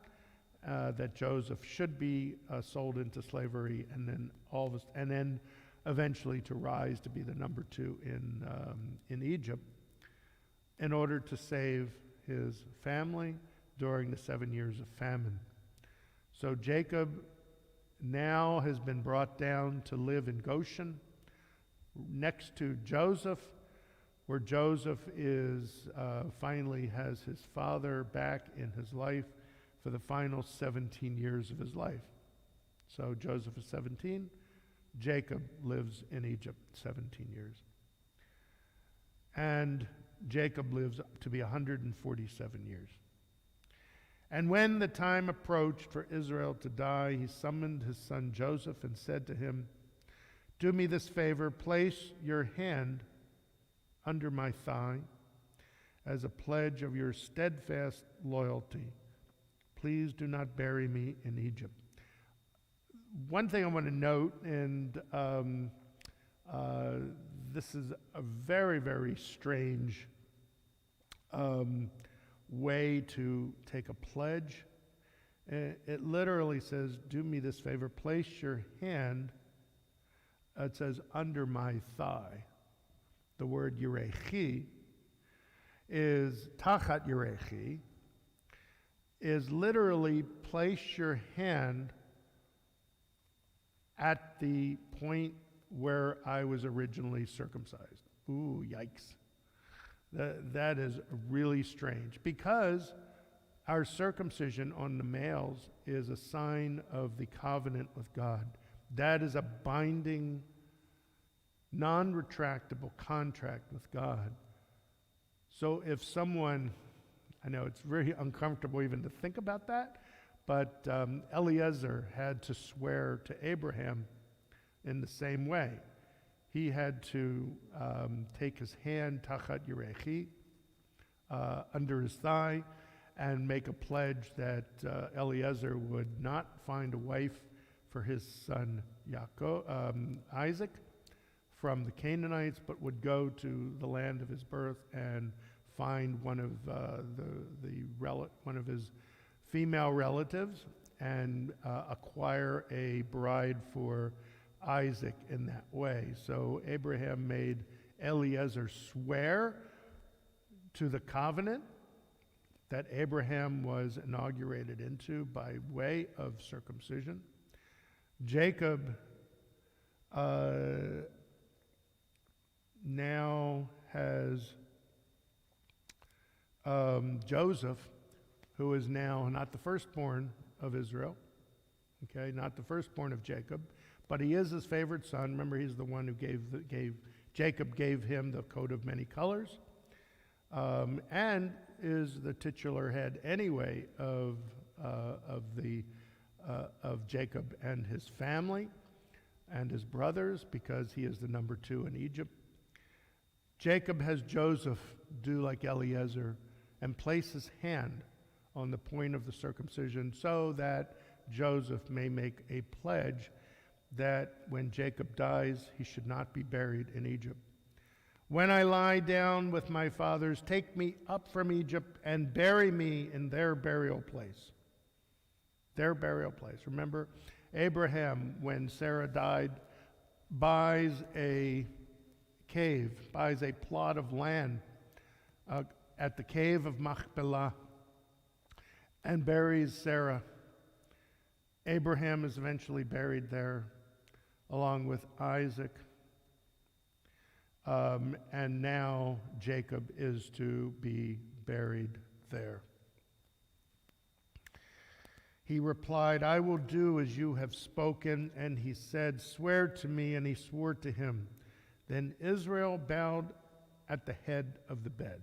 that Joseph should be sold into slavery, and then eventually to rise to be the number 2 in Egypt, in order to save his family during the 7 years of famine. So Jacob now has been brought down to live in Goshen next to Joseph, where Joseph finally has his father back in his life for the final 17 years of his life. So Joseph is 17, Jacob lives in Egypt 17 years. And Jacob lives to be 147 years. And when the time approached for Israel to die, he summoned his son Joseph and said to him, "Do me this favor, place your hand under my thigh as a pledge of your steadfast loyalty. Please do not bury me in Egypt." One thing I want to note, and this is a very, very strange way to take a pledge. It literally says, "Do me this favor, place your hand," it says, "under my thigh." The word yirechi is tachat yirechi, is literally place your hand at the point where I was originally circumcised. Ooh, yikes. That is really strange, because our circumcision on the males is a sign of the covenant with God. That is a binding, non-retractable contract with God. So if someone, I know it's very uncomfortable even to think about that, but Eliezer had to swear to Abraham in the same way. He had to take his hand, tachat yirechi, under his thigh, and make a pledge that Eliezer would not find a wife for his son Isaac from the Canaanites, but would go to the land of his birth and find one of one of his female relatives and acquire a bride for Isaac in that way. So Abraham made Eliezer swear to the covenant that Abraham was inaugurated into by way of circumcision. Jacob now has Joseph, who is now not the firstborn of Israel, okay, not the firstborn of Jacob, but he is his favorite son. Remember, he's the one who Jacob gave him the coat of many colors, and is the titular head anyway of Jacob and his family and his brothers, because he is the number 2 in Egypt. Jacob has Joseph do like Eliezer and place his hand on the point of the circumcision so that Joseph may make a pledge that when Jacob dies, he should not be buried in Egypt. When I lie down with my fathers, take me up from Egypt and bury me in their burial place. Their burial place. Remember, Abraham, when Sarah died, buys a cave, buys a plot of land at the cave of Machpelah and buries Sarah. Abraham is eventually buried there along with Isaac. And now Jacob is to be buried there. He replied, I will do as you have spoken. And he said, swear to me. And he swore to him. Then Israel bowed at the head of the bed.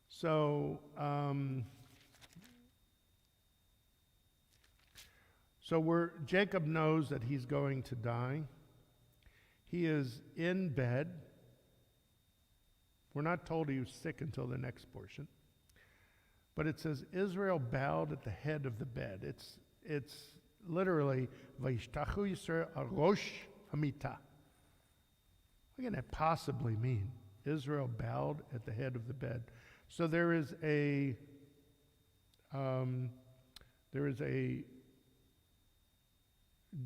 So Jacob knows that he's going to die. He is in bed. We're not told he was sick until the next portion. But it says Israel bowed at the head of the bed. It's literally Vayishtachu Yisrael arosh hamita. What can that possibly mean? Israel bowed at the head of the bed. So there is a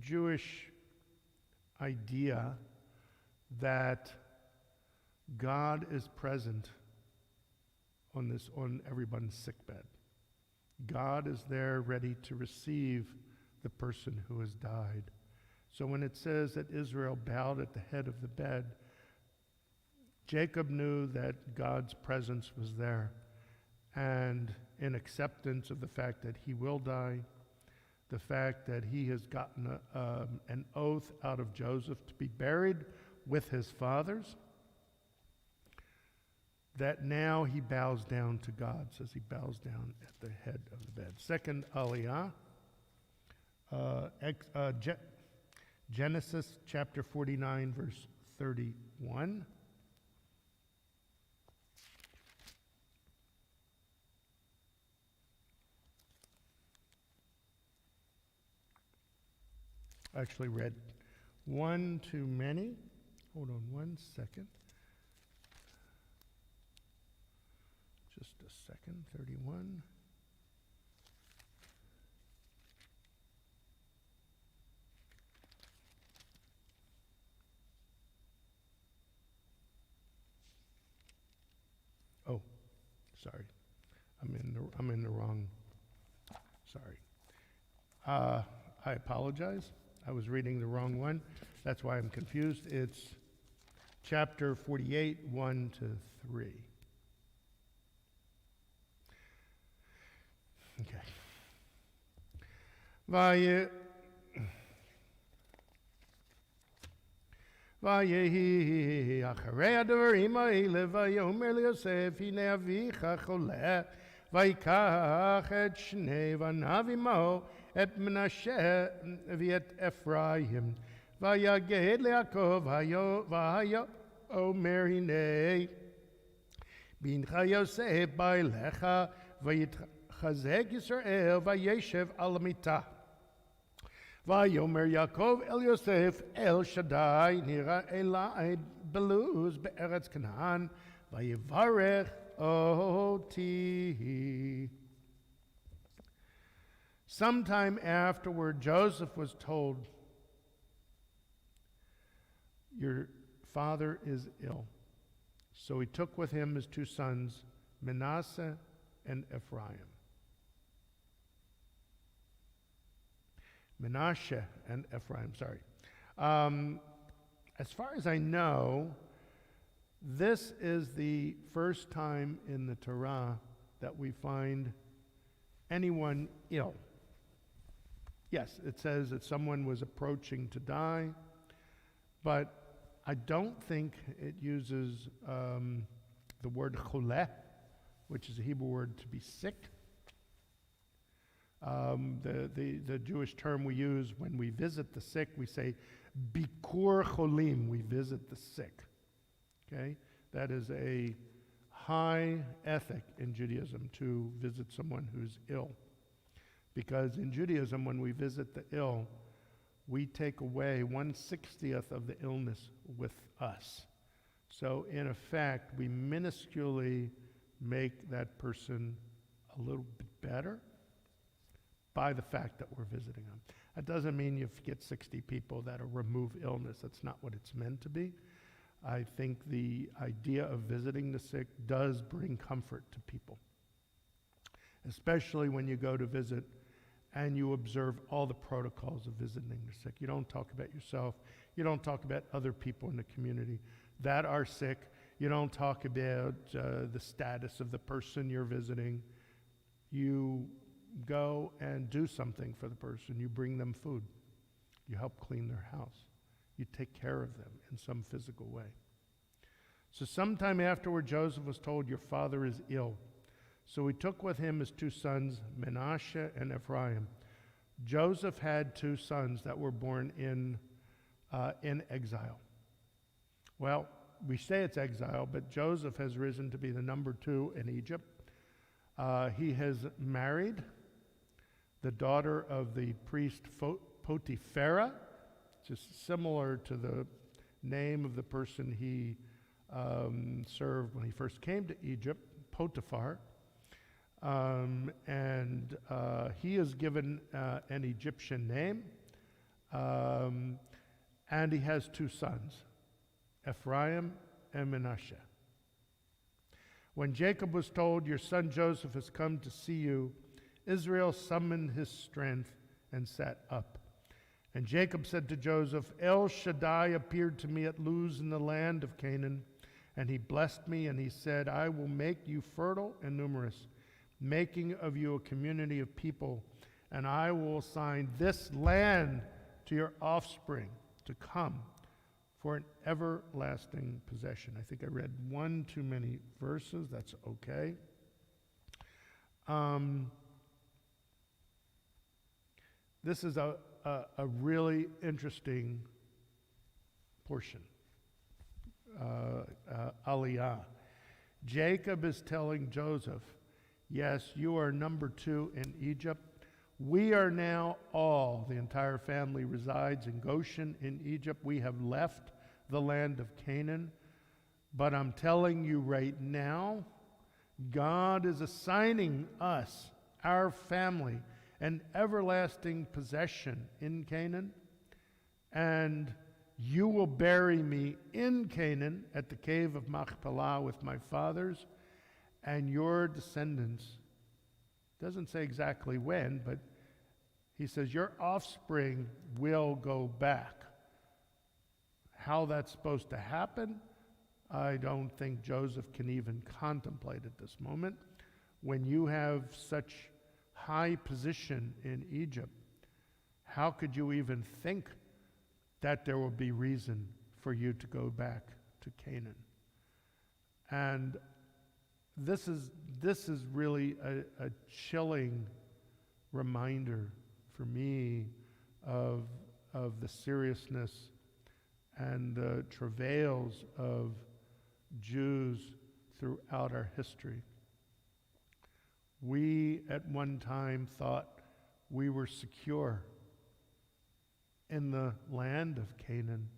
Jewish idea that God is present on everyone's sickbed. God is there ready to receive the person who has died. So when it says that Israel bowed at the head of the bed, Jacob knew that God's presence was there, and in acceptance of the fact that he will die, the fact that he has gotten an oath out of Joseph to be buried with his fathers, that now he bows down to God, says he bows down at the head of the bed. Second aliyah, Genesis chapter 49, verse 31. I actually read one too many. Hold on one second. Just a second, 31. Oh, sorry. I'm in the wrong. Sorry. I apologize. I was reading the wrong one. That's why I'm confused. It's chapter 48, 1 to 3. Okay. ויהי אחרי הדברים האלה, ויאמר ליוסף, הנה אביך חולה, ויקח את שני בניו עמו, את מנשה ואת אפרים, ויגד ליעקב, ויאמר הנה, בנך יוסף בא אליך, ויתחזק ישראל, וישב על המיטה. ויאמר יעקב אל יוסף, אל שדי נראה אלי בלוז בארץ כנען, ויברך אותי. Sometime afterward, Joseph was told, your father is ill. So he took with him his two sons, Manasseh and Ephraim. Menashe and Ephraim, sorry. As far as I know, this is the first time in the Torah that we find anyone ill. Yes, it says that someone was approaching to die, but I don't think it uses the word choleh, which is a Hebrew word to be sick. The Jewish term we use when we visit the sick, we say bikur cholim, we visit the sick. Okay? That is a high ethic in Judaism, to visit someone who's ill. Because in Judaism, when we visit the ill, we take away 1/60th of the illness with us. So in effect, we minusculely make that person a little bit better by the fact that we're visiting them. That doesn't mean you get 60 people that'll remove illness. That's not what it's meant to be. I think the idea of visiting the sick does bring comfort to people, especially when you go to visit and you observe all the protocols of visiting the sick. You don't talk about yourself. You don't talk about other people in the community that are sick. You don't talk about the status of the person you're visiting. You go and do something for the person. You bring them food. You help clean their house. You take care of them in some physical way. So sometime afterward, Joseph was told, "Your father is ill." So he took with him his 2 sons, Manasseh and Ephraim. Joseph had 2 sons that were born in exile. Well, we say it's exile, but Joseph has risen to be the number 2 in Egypt. He has married the daughter of the priest Potipharah, which is similar to the name of the person he served when he first came to Egypt, Potiphar. And he is given an Egyptian name, and he has 2 sons, Ephraim and Manasseh. When Jacob was told, "Your son Joseph has come to see you," Israel summoned his strength and sat up. And Jacob said to Joseph, "El Shaddai appeared to me at Luz in the land of Canaan, and he blessed me, and he said, 'I will make you fertile and numerous, making of you a community of people, and I will assign this land to your offspring to come for an everlasting possession.'" I think I read one too many verses. That's okay. This is a really interesting portion. Aliyah. Jacob is telling Joseph, "Yes, you are number 2 in Egypt. We are now the entire family resides in Goshen in Egypt. We have left the land of Canaan. But I'm telling you right now, God is assigning us, our family, an everlasting possession in Canaan. And you will bury me in Canaan at the cave of Machpelah with my fathers, and your descendants," doesn't say exactly when, but he says your offspring will go back. How that's supposed to happen, I don't think Joseph can even contemplate at this moment. When you have such high position in Egypt, how could you even think that there will be reason for you to go back to Canaan? And this is really a chilling reminder for me of the seriousness and the travails of Jews throughout our history. We at one time thought we were secure in the land of Canaan,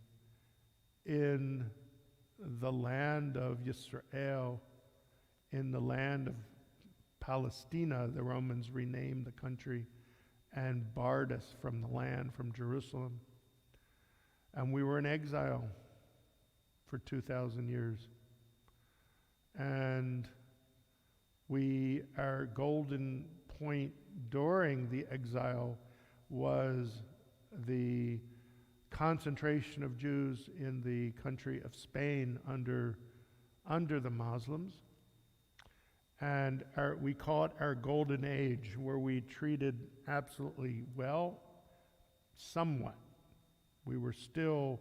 in the land of Yisrael, in the land of Palestina. The Romans renamed the country and barred us from the land, from Jerusalem. And we were in exile for 2,000 years. And our golden point during the exile was the concentration of Jews in the country of Spain under the Muslims. And we call it our golden age, where we treated absolutely well somewhat. We were still,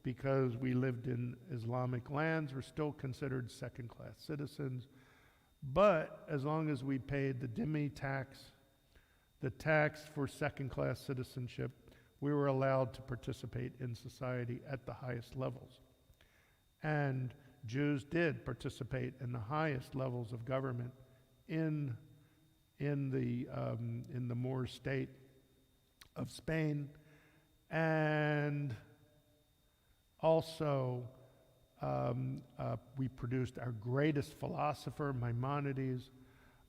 because we lived in Islamic lands, we're still considered second-class citizens. But as long as we paid the dhimmi tax, the tax for second-class citizenship, we were allowed to participate in society at the highest levels. And Jews did participate in the highest levels of government in the Moor state of Spain, and also we produced our greatest philosopher, Maimonides,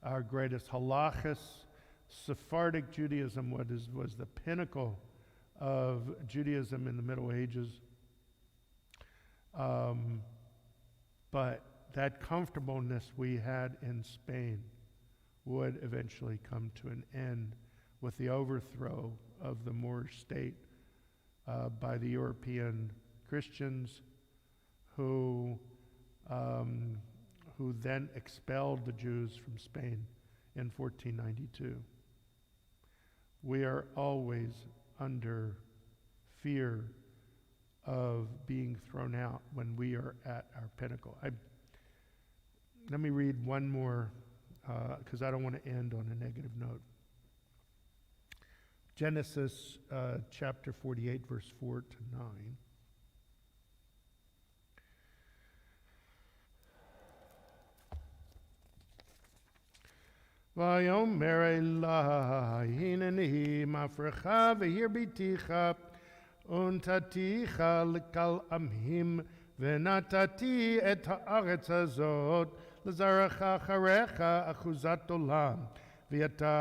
our greatest halachis. Sephardic Judaism was the pinnacle of Judaism in the Middle Ages. But that comfortableness we had in Spain would eventually come to an end with the overthrow of the Moorish state by the European Christians, who then expelled the Jews from Spain in 1492. We are always under fear of being thrown out when we are at our pinnacle. Let me read one more, because I don't want to end on a negative note. Genesis chapter 48, verse 4 to 9. Vayomer Elah, hineni mafrecha vehirbiticha, untaticha lekal amhim, venatati et haaretz hazot, lezaracha charecha achuzat olam, v'yata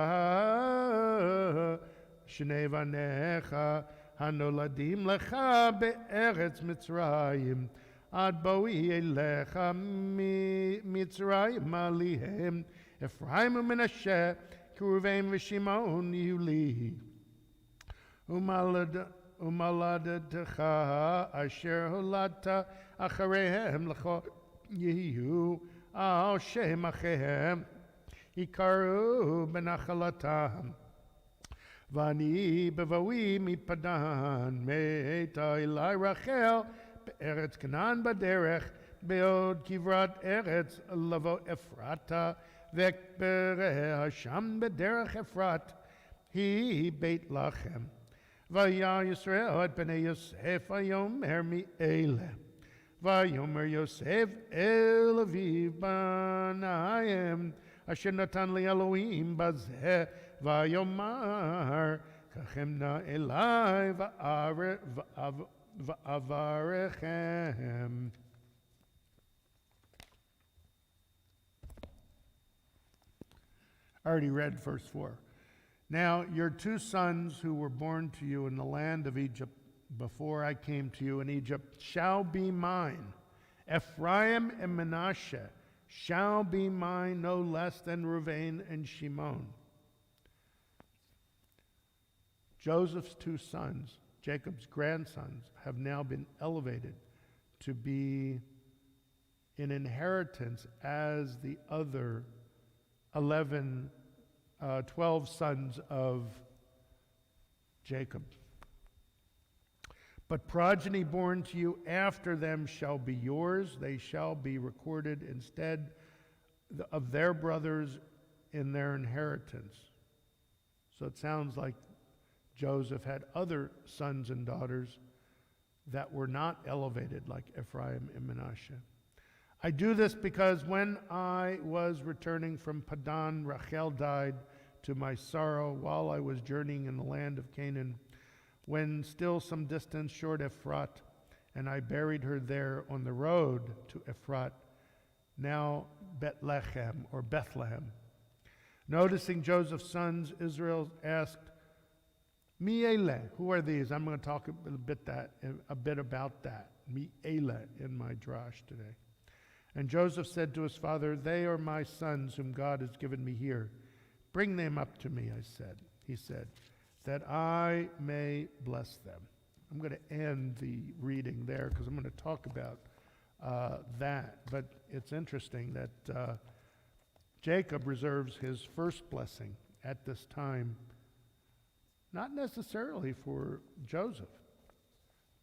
shnei vanecha hanoladim lecha be'eretz Mitzrayim, ad boi elecha Mitzrayim alihem, Ephraim u'Menashe, Ruvain v'Shimon yuli. Umaladetecha asher holata acharehem lecho yehu al shem achehem ikaru benachalatam. Vani bevoi mipadan meita ilai Rachel be'eretz Canaan baderech beod kivrat eretz lavo Ephrata Vekbere Hasham bederech Efrat, he beit lachem. Vaya Yisrael et bnei Yosef vayomer mi'ele. Vayomer Yosef el aviv banayim, asher natan li Elohim bazeh, vayomar kachem na elai va'avarechem. I already read verse 4. Now your two sons who were born to you in the land of Egypt before I came to you in Egypt shall be mine. Ephraim and Manasseh shall be mine no less than Reuven and Shimon. Joseph's two sons, Jacob's grandsons, have now been elevated to be in inheritance as the other 12 sons of Jacob. But progeny born to you after them shall be yours. They shall be recorded instead of their brothers in their inheritance. So it sounds like Joseph had other sons and daughters that were not elevated like Ephraim and Manasseh. I do this because when I was returning from Padan, Rachel died to my sorrow while I was journeying in the land of Canaan, when still some distance short Ephrat, and I buried her there on the road to Ephrat, now Bethlehem or Bethlehem. Noticing Joseph's sons, Israel asked, Mi'ele, who are these? I'm going to talk a bit about that. Mi'ele in my drash today. And Joseph said to his father, they are my sons whom God has given me here. Bring them up to me, he said, that I may bless them. I'm going to end the reading there because I'm going to talk about that. But it's interesting that Jacob reserves his first blessing at this time not necessarily for Joseph,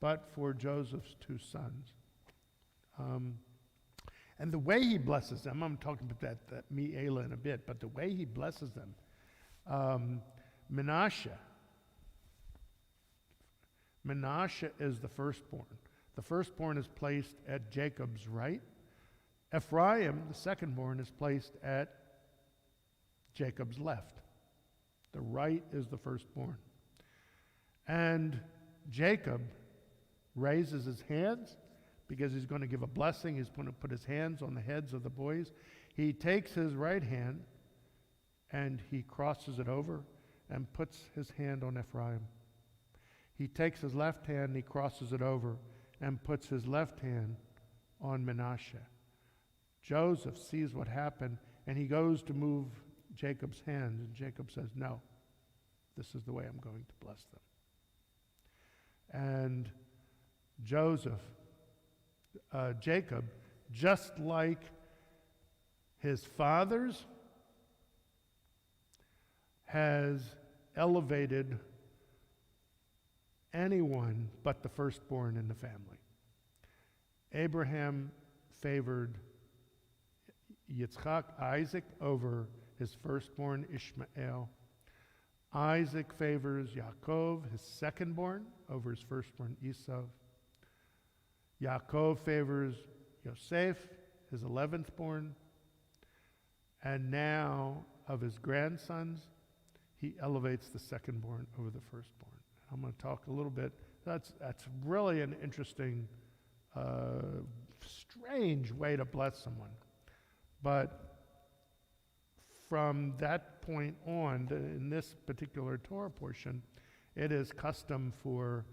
but for Joseph's two sons. And the way he blesses them, I'm talking about that Mi'ela in a bit, but the way he blesses them, Menashe is the firstborn. The firstborn is placed at Jacob's right. Ephraim, the secondborn, is placed at Jacob's left. The right is the firstborn. And Jacob raises his hands because he's going to give a blessing. He's going to put his hands on the heads of the boys. He takes his right hand and he crosses it over and puts his hand on Ephraim. He takes his left hand and he crosses it over and puts his left hand on Menashe. Joseph sees what happened and he goes to move Jacob's hands, and Jacob says, no, this is the way I'm going to bless them. And Jacob, just like his fathers, has elevated anyone but the firstborn in the family. Abraham favored Yitzchak, Isaac, over his firstborn Ishmael. Isaac favors Yaakov, his secondborn, over his firstborn Esau. Yaakov favors Yosef, his 11th born. And now, of his grandsons, he elevates the secondborn over the firstborn. I'm going to talk a little bit. That's really an interesting, strange way to bless someone. But from that point on, in this particular Torah portion, it is custom for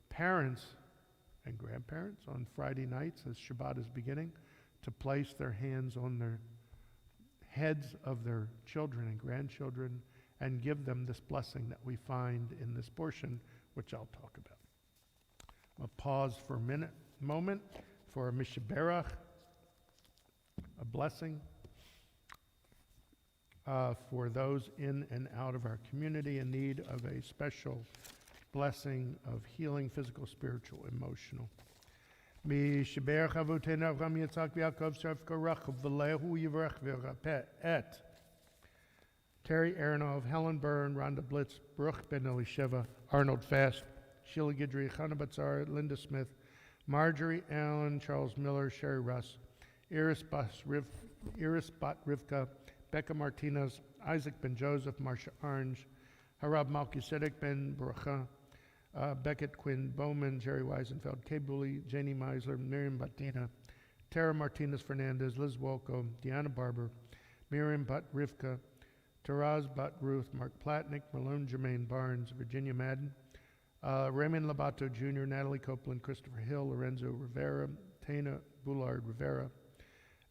parents and grandparents on Friday nights, as Shabbat is beginning, to place their hands on their heads of their children and grandchildren and give them this blessing that we find in this portion, which I'll talk about. I'll pause for a moment for a Mishaberach, a blessing for those in and out of our community in need of a special blessing of healing, physical, spiritual, emotional. Mishaberach avotenu Avraham Yitzhak v'Yaakov Shavka Rachel v'lehu yivrach v'rapeh et Terry Aronoff, Helen Byrne, Rhonda Blitz, Baruch Ben Elisheva, Arnold Fast, Sheila Guidry, Chana Batzar, Linda Smith, Marjorie Allen, Charles Miller, Sherry Russ, Iris Bat Rivka, Becca Martinez, Isaac Ben Joseph, Marcia Orange, Harab Malkisedek Ben Barucha, Beckett Quinn Bowman, Jerry Weisenfeld, Kay Bully, Janie Meisler, Miriam Batina, Tara Martinez Fernandez, Liz Wolko, Deanna Barber, Miriam Bat Rivka, Taraz Bat Ruth, Mark Platnick, Malone Jermaine Barnes, Virginia Madden, Raymond Labato Jr., Natalie Copeland, Christopher Hill, Lorenzo Rivera, Tana Boulard Rivera,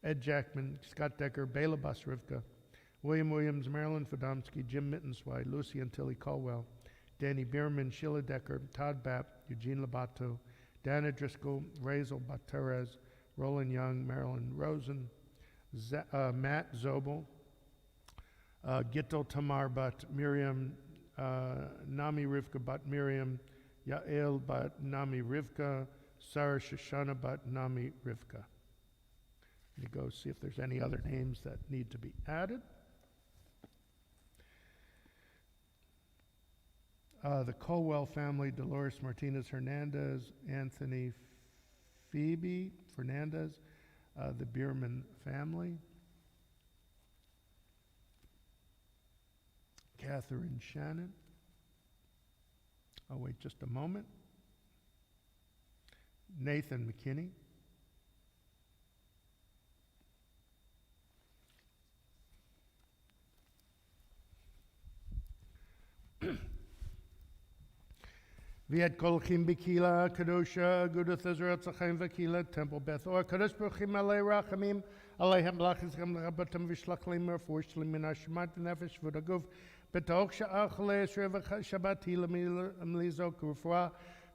Ed Jackman, Scott Decker, Bela Basrivka, William Williams, Marilyn Fodomsky, Jim Mittenswide, Lucy and Tilly Caldwell, Danny Bierman, Sheila Decker, Todd Bapp, Eugene Labato, Dana Driscoll, Razel Baterez, Roland Young, Marilyn Rosen, Matt Zobel, Gittel Tamar Bat Miriam, Nami Rivka Bat Miriam, Yael Bat Nami Rivka, Sarah Shoshana Bat Nami Rivka. Let me go see if there's any other names that need to be added. The Colwell family, Dolores Martinez Hernandez, Anthony Phoebe Fernandez, the Bierman family, Catherine Shannon. I'll wait just a moment. Nathan McKinney. Viet Kolchim Bikila, Kadosha, Agudath Etz Ahayem Vakila, Temple Beth Or, Kadosh Bruchim Alei Rachamim, Aleihem Lachizgam Rabatam Vishlachlim, Forshlim Minashmat, Nefesh Vodagov, Betoch Sha'achle, Shreva Shabbat Hilam Lizok Rufra,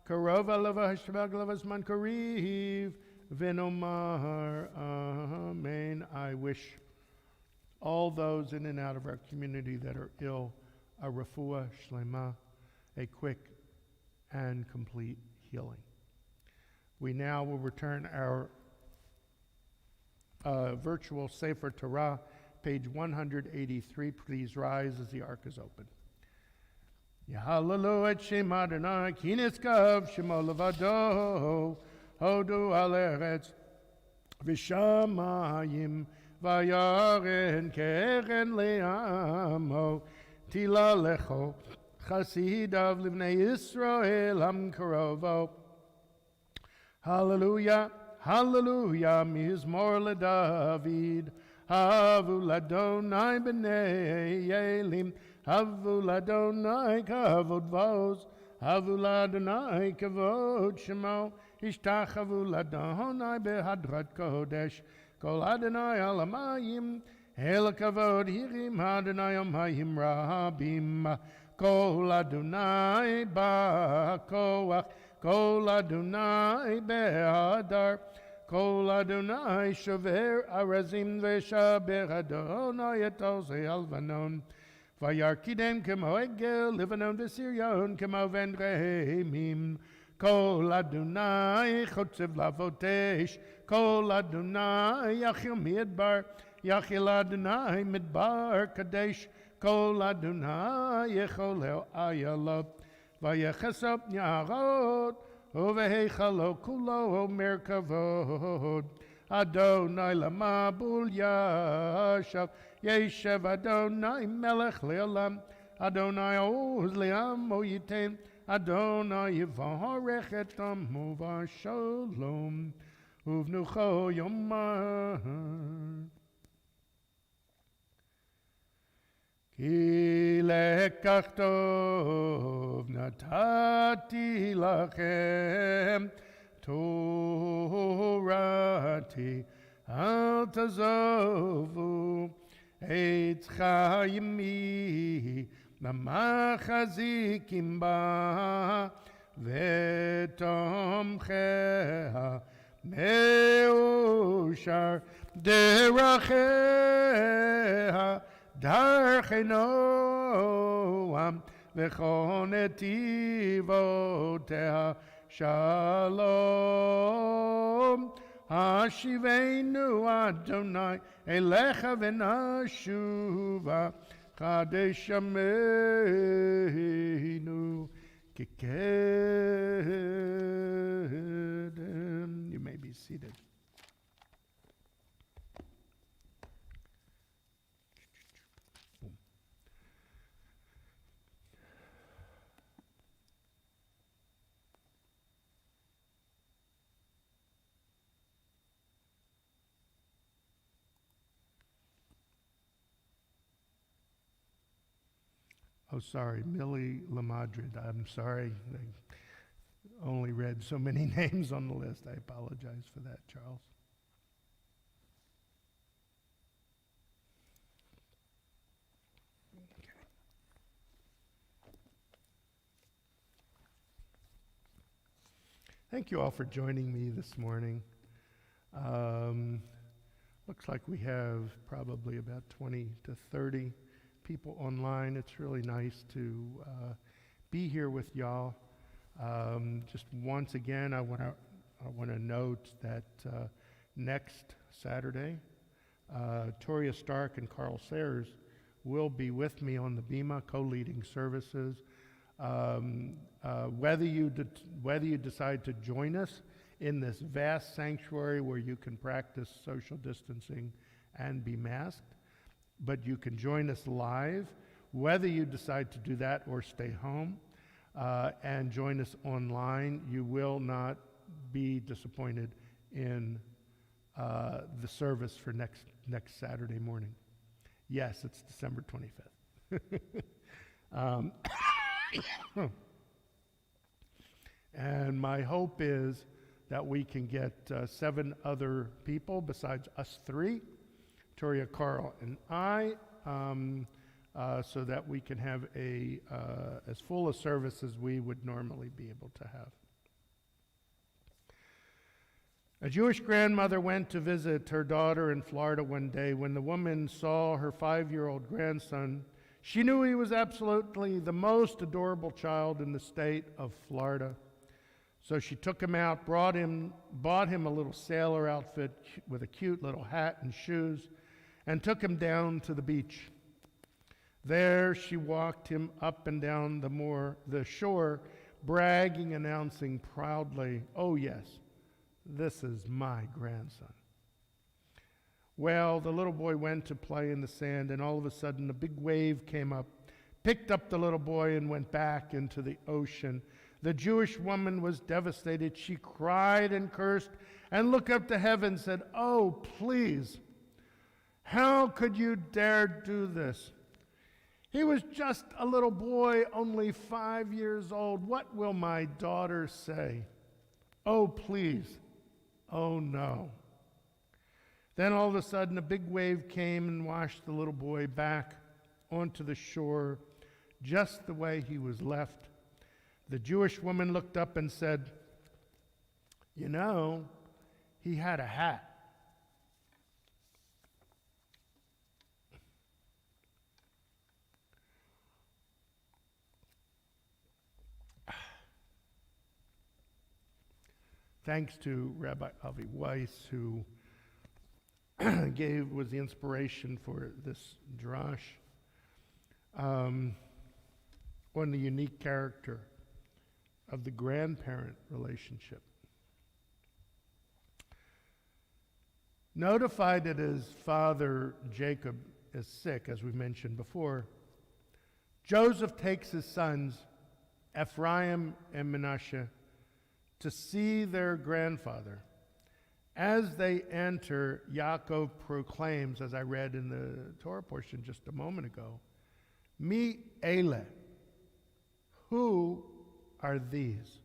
Karova Lava Hashvag Lavasman Kariv, Venomar, Amen. I wish all those in and out of our community that are ill a refuah shlema, a quick and complete healing. We now will return our virtual Sefer Torah, page 183. Please rise as the ark is open. Yahalalu et Shem Adonai, ki niskav shemo levado, hodu al eretz, v'shamayim, vayaren keren le'amo, tila lecho, chasidav livnei Yisrael hamkarovo. Hallelujah, hallelujah, mizmor leDavid, havu ladonai b'nei Elim, havu ladonai kavod vos, havu ladonai kavod shemo, ishtachavu ladonai behadrat kodesh, kol Adonai alamayim, el kavod hirim Adonai omayim rabim, kol Adonai ba'koach, kol Adonai be'adar, kol Adonai shover arazim v'shaber Adonai et osei alvanon, vayarkidem kemo egel livanon v'siryon kemo ven rehemim, kol Adonai chotzev lavotesh, kol Adonai yachil midbar, yachil Adonai midbar kadesh, kol Adonai yecholeo ayalot, vayechesop nyarot, uvehechalo kulo merkavod, Adonai lamabul yashav, yeshev Adonai melech le'olam, Adonai oz le'am oyitem, Adonai yivarech et amo v'shalom, uvnucho yomar. Ki lekach tov natati lachem, Torati al tazovu, Etz Ahayem mamachazikim ba, vetomcheha meushar deracheha, darchei noam v'chon netivoteha shalom. Hashivenu Adonai elecha v'nashuva chadesh yameinu kikedem. You may be seated. Oh, sorry, Millie LaMadrid. I'm sorry. I only read so many names on the list. I apologize for that, Charles. Okay. Thank you all for joining me this morning. Looks like we have probably about 20 to 30 people online. It's really nice to be here with y'all. Just once again, I want to note that next Saturday, Toria Stark and Carl Sayers will be with me on the Bima, co-leading services. Whether you decide to join us in this vast sanctuary where you can practice social distancing and be masked, but you can join us live, whether you decide to do that or stay home and join us online. You will not be disappointed in the service for next Saturday morning. Yes, it's December 25th. And my hope is that we can get 7 other people besides us 3, Toria, Carl, and I, so that we can have as full a service as we would normally be able to have. A Jewish grandmother went to visit her daughter in Florida one day. When the woman saw her 5-year-old grandson, She knew he was absolutely the most adorable child in the state of Florida. So she took him out, bought him a little sailor outfit with a cute little hat and shoes, and took him down to the beach. There she walked him up and down the shore, bragging, announcing proudly, "Oh yes, this is my grandson." Well, the little boy went to play in the sand, and all of a sudden a big wave came up, picked up the little boy, and went back into the ocean. The Jewish woman was devastated. She cried and cursed and looked up to heaven and said, "Oh, please, how could you dare do this? He was just a little boy, only 5 years old. What will my daughter say? Oh, please. Oh, no." Then all of a sudden, a big wave came and washed the little boy back onto the shore, just the way he was left. The Jewish woman looked up and said, "You know, he had a hat." Thanks to Rabbi Avi Weiss, who was the inspiration for this drash on the unique character of the grandparent relationship. Notified that his father Jacob is sick, as we mentioned before, Joseph takes his sons Ephraim and Manasseh to see their grandfather. As they enter, Yaakov proclaims, as I read in the Torah portion just a moment ago, "Mi ele." Who are these?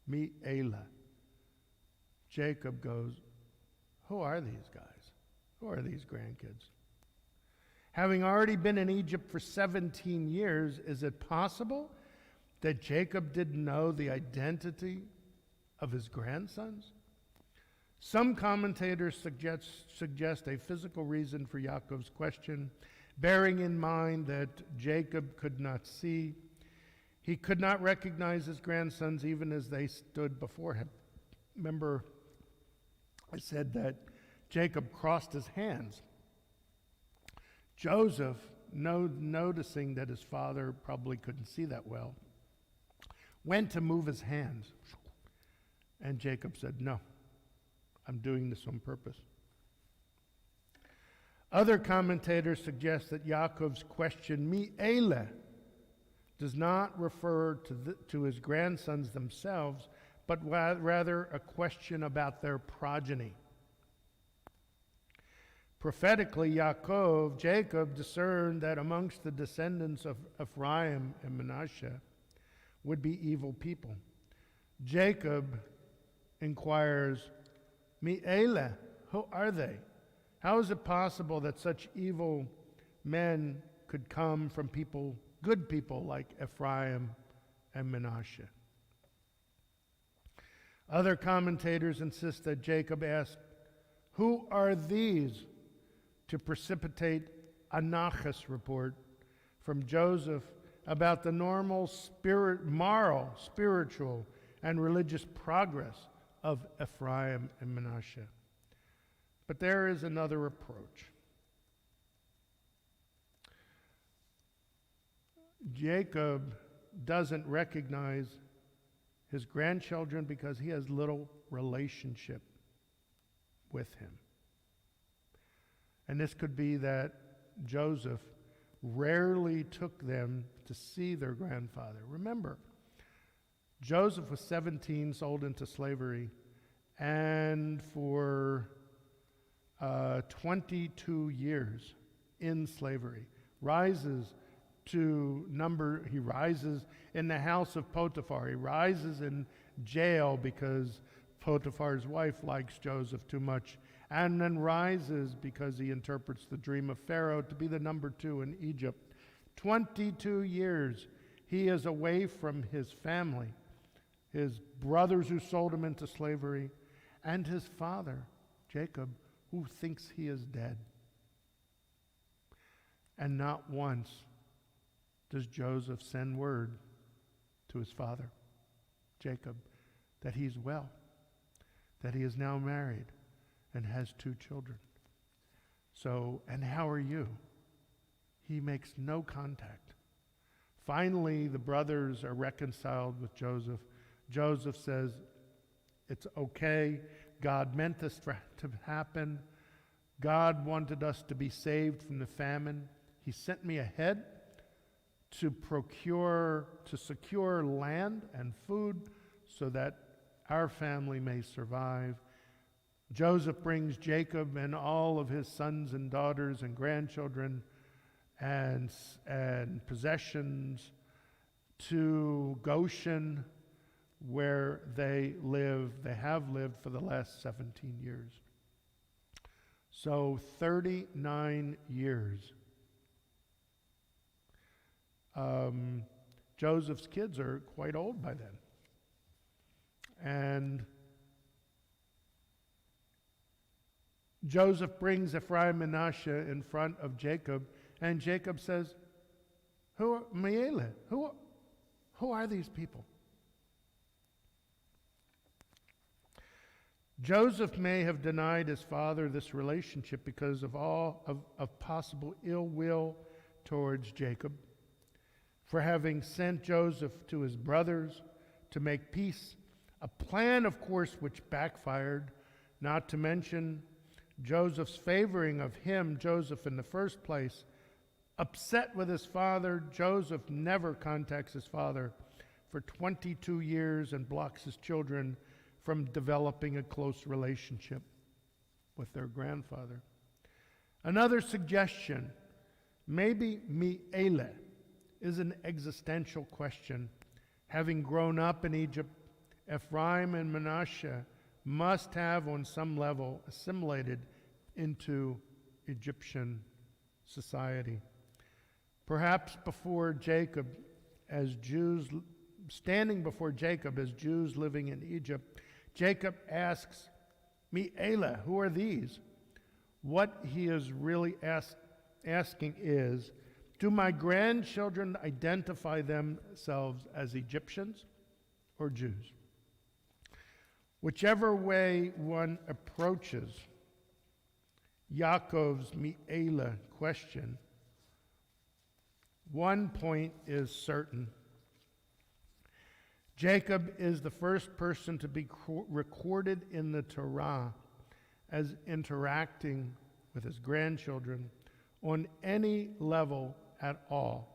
Mi ele. Jacob goes, "Who are these guys? Who are these grandkids?" Having already been in Egypt for 17 years, is it possible that Jacob didn't know the identity of his grandsons? Some commentators suggest a physical reason for Yaakov's question, bearing in mind that Jacob could not see. He could not recognize his grandsons even as they stood before him. Remember, I said that Jacob crossed his hands. Joseph, noticing that his father probably couldn't see that well, went to move his hands. And Jacob said, "No, I'm doing this on purpose." Other commentators suggest that Yaakov's question, "Mi ele," does not refer to his grandsons themselves, but rather a question about their progeny. Prophetically, Jacob discerned that amongst the descendants of Ephraim and Manasseh would be evil people. Jacob inquires, "Mi ele, who are they? How is it possible that such evil men could come from good people like Ephraim and Manasseh?" Other commentators insist that Jacob asked, "Who are these?" to precipitate a Nachas report from Joseph about the normal moral, spiritual, and religious progress of Ephraim and Manasseh. But there is another approach. Jacob doesn't recognize his grandchildren because he has little relationship with him. And this could be that Joseph rarely took them to see their grandfather. Remember, Joseph was 17, sold into slavery, and for 22 years in slavery, he rises in the house of Potiphar. He rises in jail because Potiphar's wife likes Joseph too much, and then rises because he interprets the dream of Pharaoh to be the number 2 in Egypt. 22 years he is away from his family, his brothers who sold him into slavery, and his father, Jacob, who thinks he is dead. And not once does Joseph send word to his father, Jacob, that he's well, that he is now married and has 2 children. So, and how are you? He makes no contact. Finally, the brothers are reconciled with Joseph. Joseph says, it's okay. God meant this to happen. God wanted us to be saved from the famine. He sent me ahead to secure land and food so that our family may survive. Joseph brings Jacob and all of his sons and daughters and grandchildren and possessions to Goshen, where they have lived for the last 17 years. So 39 years. Joseph's kids are quite old by then. And Joseph brings Ephraim and Manasseh in front of Jacob, and Jacob says, Who are these people? Joseph may have denied his father this relationship because of all of possible ill will towards Jacob, for having sent Joseph to his brothers to make peace, a plan, of course, which backfired, not to mention Joseph's favoring of him, Joseph, in the first place. Upset with his father, Joseph never contacts his father for 22 years and blocks his children from developing a close relationship with their grandfather. Another suggestion, maybe Mi'ele, is an existential question. Having grown up in Egypt, Ephraim and Manasseh must have on some level assimilated into Egyptian society. Perhaps before Jacob, as Jews, standing before Jacob as Jews living in Egypt, Jacob asks, Mi'ele, who are these? What he is really asking is, do my grandchildren identify themselves as Egyptians or Jews? Whichever way one approaches Yaakov's Mi'ele question, one point is certain. Jacob is the first person to be recorded in the Torah as interacting with his grandchildren on any level at all.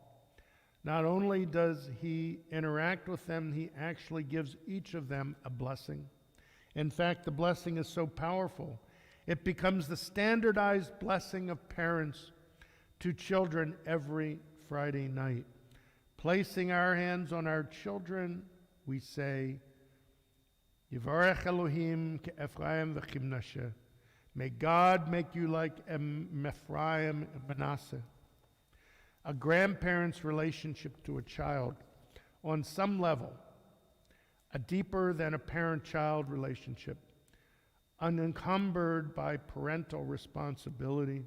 Not only does he interact with them, he actually gives each of them a blessing. In fact, the blessing is so powerful, it becomes the standardized blessing of parents to children every Friday night. Placing our hands on our children, we say, Yivarech Elohim ke'Ephraim v'chimnashe. May God make you like Ephraim and Manasseh. A grandparent's relationship to a child, on some level, a deeper than a parent-child relationship, unencumbered by parental responsibility,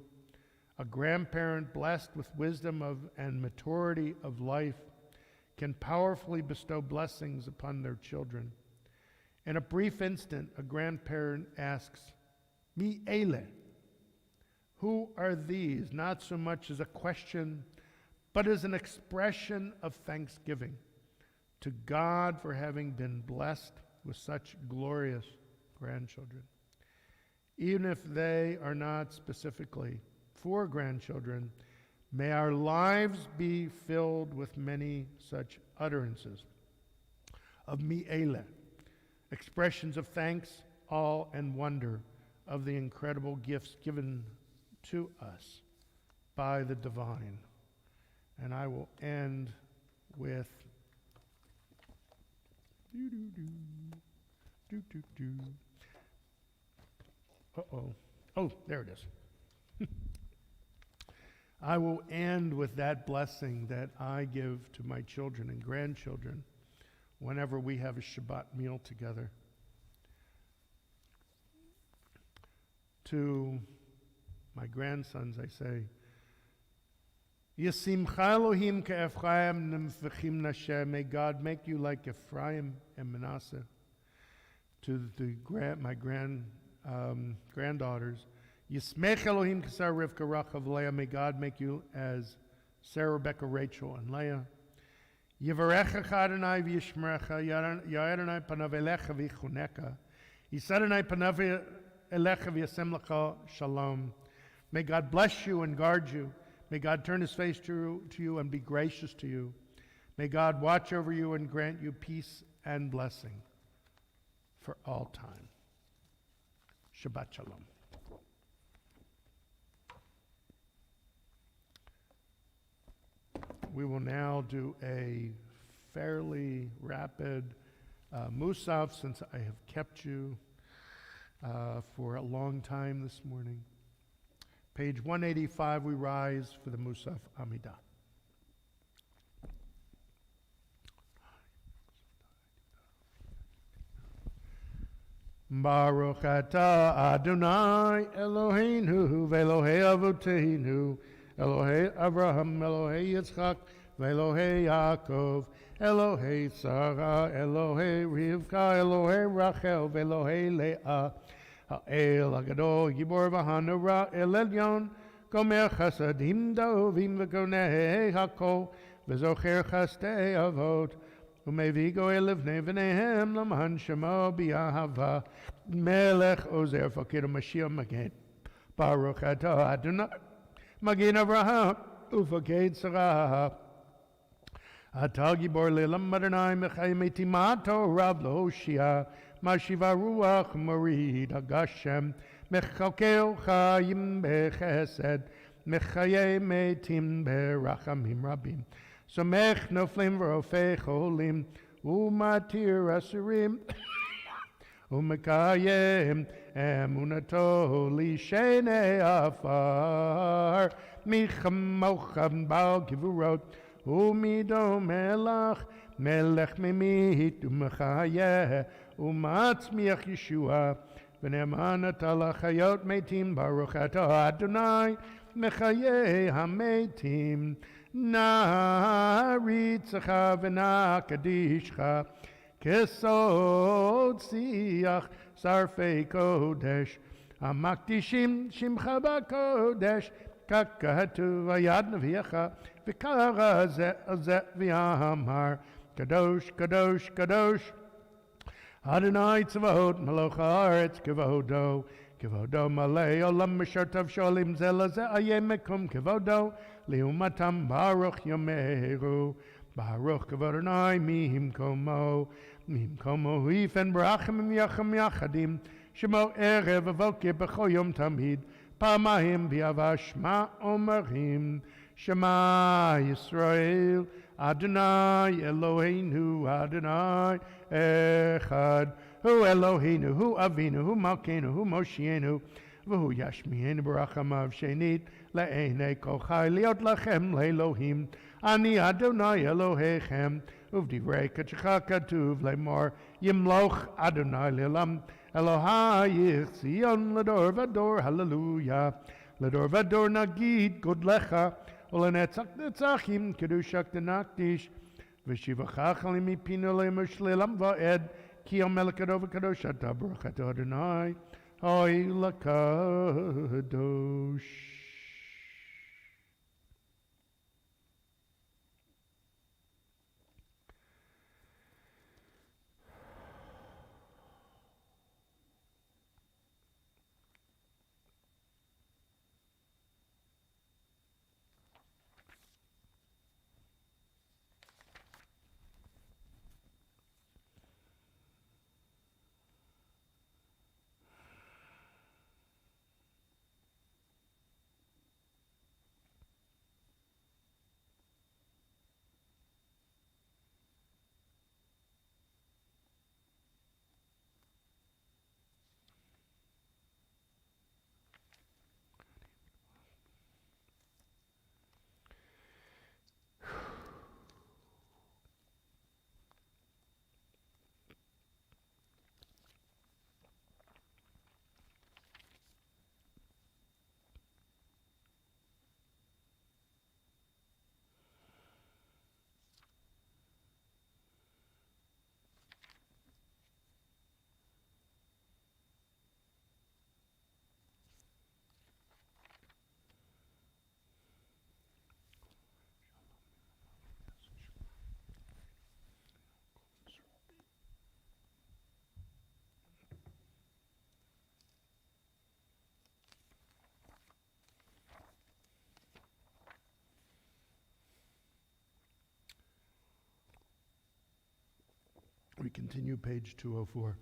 a grandparent blessed with wisdom and maturity of life can powerfully bestow blessings upon their children. In a brief instant, a grandparent asks, Mi'ele, who are these? Not so much as a question, but as an expression of thanksgiving to God for having been blessed with such glorious grandchildren. Even if they are not specifically for grandchildren, may our lives be filled with many such utterances of Mi'ele, expressions of thanks, awe, and wonder of the incredible gifts given to us by the divine. And I will end with Oh, there it is. I will end with that blessing that I give to my children and grandchildren whenever we have a Shabbat meal together. To my grandsons, I say, Yasimcha Elohim ke'Ephraim nemfechim Nashem. May God make you like Ephraim and Manasseh. To my granddaughters. Yismech Elohim k'Sar Rivka Rachav Leah. May God make you as Sarah, Rebecca, Rachel, and Leah. Yivarechecha Adonai v'yishmerecha. Ya'adonai panav elecha v'yichuneka. Yisadonai panav elecha v'yasem lecha shalom. May God bless you and guard you. May God turn his face to you and be gracious to you. May God watch over you and grant you peace and blessing for all time. Shabbat Shalom. We will now do a fairly rapid Musaf, since I have kept you for a long time this morning. Page 185, we rise for the Musaf Amidah. Baruch atah Adonai Eloheinu ve'Elohei Avoteinu Elohei Avraham Elohei Yitzchak ve'Elohei Yaakov Elohei Sarah Elohei Rivka Elohei Rachel ve'Elohei Leah Ha'el Agadol Gibor v'Hanura El Elyon Gomer Chasadim Dovim v'Gonei Hakol v'Zocher Chastei Avot Umevi Goel Livnei V'neihem L'man Shemo B'Yahava Melech Ozer Fakir Mashiach Magen Baruch atah Adonai Magen Avraham Ufaked Sarah Atah Gibor Le'lam Adonai Mechayim Etimato Rav L'Hoshia Mashiva Ruach Morid Hagashem Mechokeo Chayim Bechesed Mechayim Metim Berachamim Rabim Somech Noflim V'Rofei Cholim Umatir Asurim Umekayim Emunato Lishenei Afar Michamocham Bal Kivurot Umido Melach Melech Mimit Umechayeh Umatzmiach Yeshua V'ne'emanat ala Chayot Meitim Baruch atah Adonai Mechayeh HaMeitim Na'aritzecha v'na'kadishcha Kesod siach sarfei kodesh Hamakdishim shimcha b'kodesh Kakahatu v'yad nevi'echa V'kara zeh v'yamar Kadosh, Kadosh, Kadosh Adonai tzavot Meloch haaretz kevodo Kevodo malei olam mishartav sholim zeh ayem mekum kevodo Liumatam Baruch Yomeru Baruch Kavadonai Mihim Komo Huif Brachim Yacham Yachadim Shemo Erev Avoke B'cho Yom Tamid Pamahim V'Yavashma Omerim Shema Yisrael Adonai Eloheinu Adonai Echad Hu Eloheinu Hu Avinu Hu Malkeinu Hu Moshienu V'Hu Yashmienu B'Rachamav Shenit Le'enei kol chai liot lachem le'Elohim Ani Adonai Elohechem Uvdivrei katshecha katuv lemor Yimloch Adonai le'lam Elohai Zion ledor vador Hallelujah Ledor vador nagid godlecha Olenetzach netzachim kedushak denakdish V'shivachach limipinu le'mush le'lam va'ed Ki omelech kadov kadosh ata baruch atah Adonai Hoi lakadosh. we continue page 204.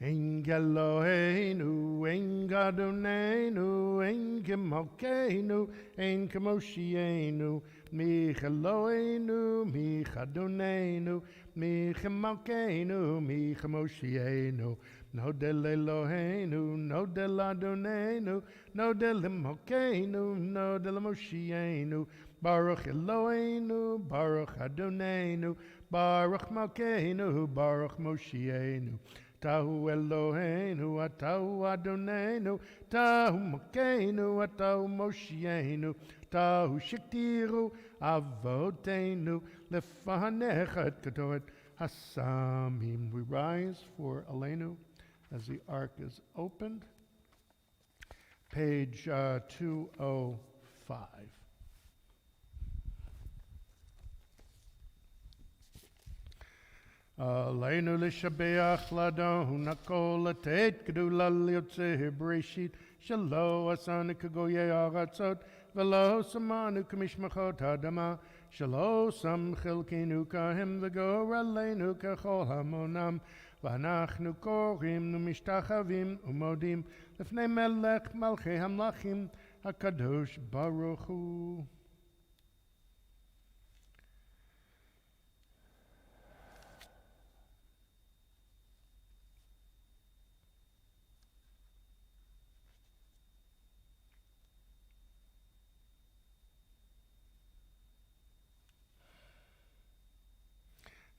Ein Eloheinu, ein Adonenu, ein Kemalkeinu, ein Kemoshienu, mich Eloheinu, mich Adonenu, mich Kemalkeinu, mich Kemoshienu. Nodel Eloheinu, Nodel Adonenu, Nodel Kemalkeinu, Nodel Moshienu. Baruch Eloheinu, Baruch Adonenu, Baruch Malkeinu, Baruch Moshienu. Tahu Eloheinu, Atahu Adonenu, Tahu Malkeinu, Atahu Moshienu, Tahu Shiktiru, Avotenu, Lefanecha et Ketoret Hasamim. We rise for Aleinu as the ark is opened. Page 205. Aleinu l'shabeach ladon hakol latet gedula liyotzeh bereshit shelo asanu kagoyei aratzot velo samanu kamishmachot hadama shelo sam chilkinu kahem v'gor aleinu kachol hamonam v'anachnu korim u'mishtachavim u'modim lefnei melech malchei hamlachim hakadosh baruch hu.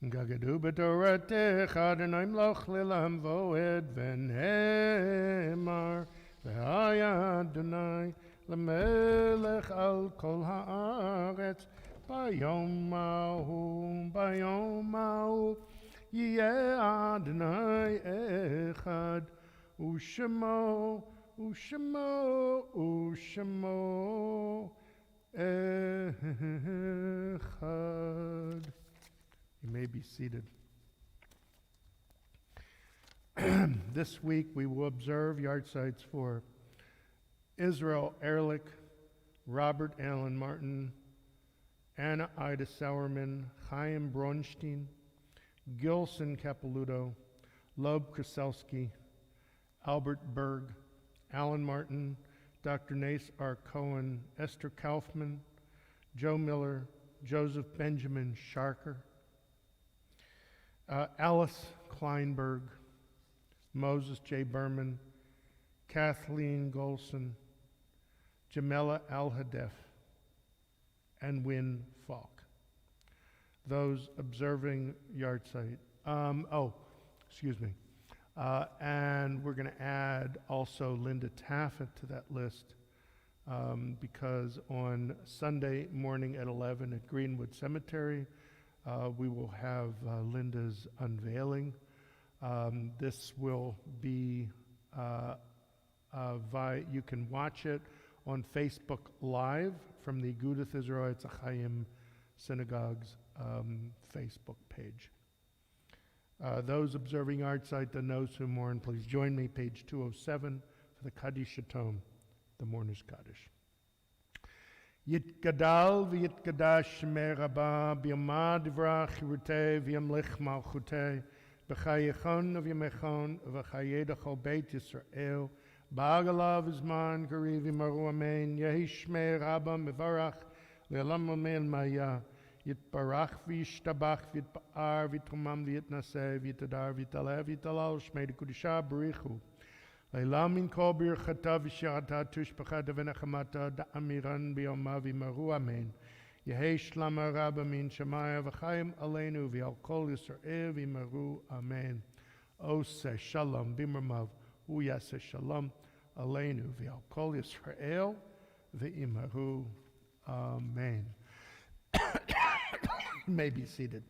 Gagadu b'toratech Adonai mloch lilam voed v'nehemar v'haya Adonai l'melech al kol haaretz bayom mahu yeh Adonai echad u'shemo echad. You may be seated. This week we will observe yahrzeits for Israel Ehrlich, Robert Allen Martin, Anna Ida Sauerman, Chaim Bronstein, Gilson Capeluto, Loeb Kraselsky, Albert Berg, Alan Martin, Dr. Nace R. Cohen, Esther Kaufman, Joe Miller, Joseph Benjamin Sharker, Alice Kleinberg, Moses J. Berman, Kathleen Golson, Jamela Al-Hadef, and Wynn Falk. Those observing yahrzeit. And we're going to add also Linda Taffet to that list because on Sunday morning at 11 at Greenwood Cemetery, we will have Linda's unveiling. This will be you can watch it on Facebook Live from the Agudath Israel Etz Ahayem Synagogue's Facebook page. Those observing yahrzeits and those who mourn, please join me, page 207, for the Kaddish Shatom, the Mourner's Kaddish. Yitgadal v'yitgadash shemei Rabba b'yomad divrach chirutei v'yamlich malchutei b'chayechon v'yamechon v'chayedachol beit Yisrael ba'agalav izman kariv yimaru amen yehi shmei Rabba mevarach le'olam amen maya yitbarach v'yishtabach v'yitba'ar v'yitrumam v'yitnaseh v'yitadar v'yitaleh v'yitalal shmei dekudisha b'richu Leilam min kol birchata v'shirata tushpachata v'nechamata da'amiran b'yoma v'yimaru amen. Yehei shlama rabba min shamaya v'chayim aleinu v'yal kol Yisrael v'yimaru amen. Oseh shalom b'mirmav hu yaseh shalom aleinu v'yal kol Yisrael v'yimaru amen. You may be seated.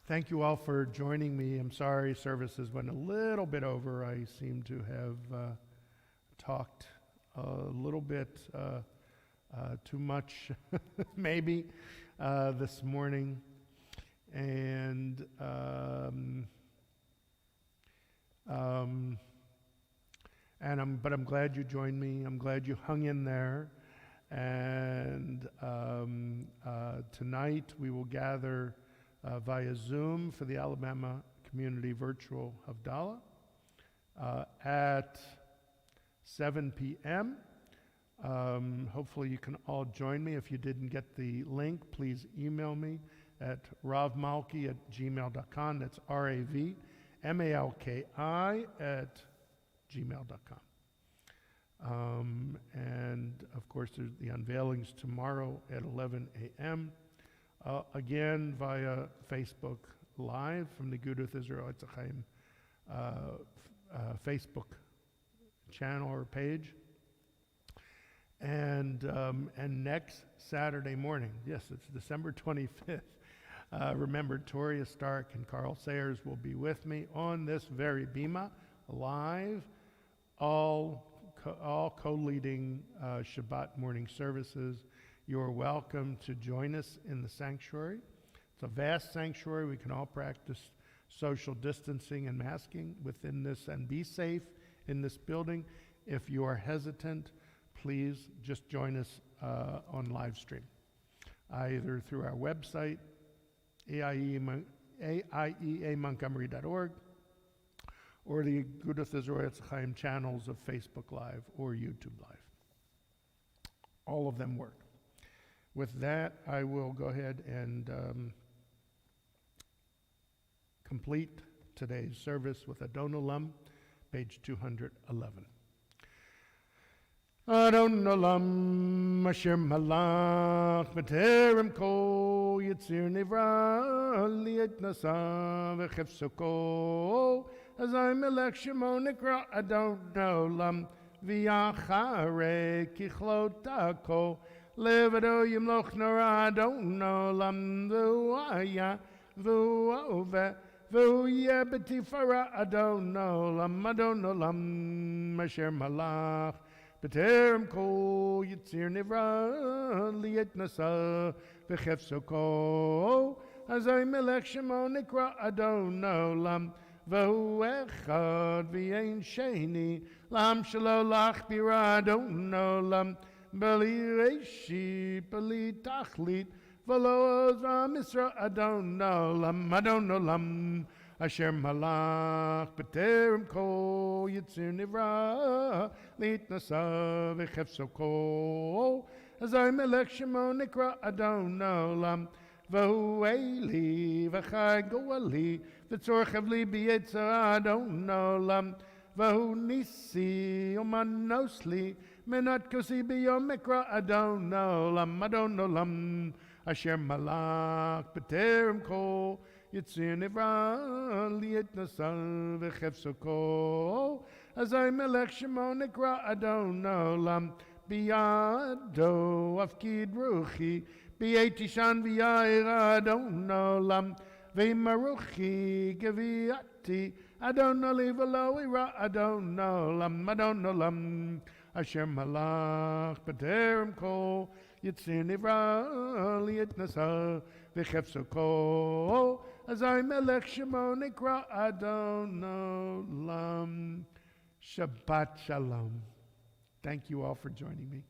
Thank you all for joining me. I'm sorry services went a little bit over. I seem to have talked a little bit too much, maybe, this morning. And I'm glad you joined me. I'm glad you hung in there. And tonight we will gather via Zoom for the Alabama Community Virtual Havdalah at 7 p.m. Hopefully you can all join me. If you didn't get the link, please email me at ravmalki@gmail.com. That's ravmalki@gmail.com. And of course, there's the unveilings tomorrow at 11 a.m. Again, via Facebook Live from the Agudath Israel Etz Ahayem Facebook channel or page. And next Saturday morning, yes, it's December 25th. Remember, Toria Stark and Carl Sayers will be with me on this very bima, live, all co-leading Shabbat morning services. You're welcome to join us in the sanctuary. It's a vast sanctuary. We can all practice social distancing and masking within this and be safe in this building. If you are hesitant, please just join us on live stream, either through our website, aieamontgomery.org, or the Agudath Israel Etz Ahayem channels of Facebook Live or YouTube Live. All of them work. With that, I will go ahead and complete today's service with Adon Olam, page 211. Adon Olam asher malach b'terem kol yitzir nivra li'et nasa v'chefsoko azay melech shemo nikra Adon Olam v'yachare kichlotako levado yimloch nora Adon Olam v'uaya v'uove v'uye b'tifara Adon Olam asher malach B'terem kol yitzir nivra li'et nasa v'chefsoko azay melech shemo nikra Adon Olam v'hu echad v'yein sheni lam shelo lach bira Adon Olam b'li reishi b'li tachlit v'lo ozra misra Adon Olam asher malach b'terem kol yitzir nivra li'et nasa v'chefsoko azay melech shemo nikra Adon Olam v'hu eli v'chai goali v'tzorchev li b'yetzer Adon Olam v'hu nisi umanos li menat kosi b'yom mikra Adon Olam asher malach b'terem kol yitzir nivra li'et nasa v'chefsoko azay melech shemo nikra Adon Olam biyado afkid ruchi b'yetishan v'yair Adon Olam v'maruchi geviati Adon Oli v'lo ira Adon Olam asher malach b'terem kol yitzir nivra li'et nasa v'chefsoko azay melech shemo nikra Adon Olam. Shabbat Shalom. Thank you all for joining me.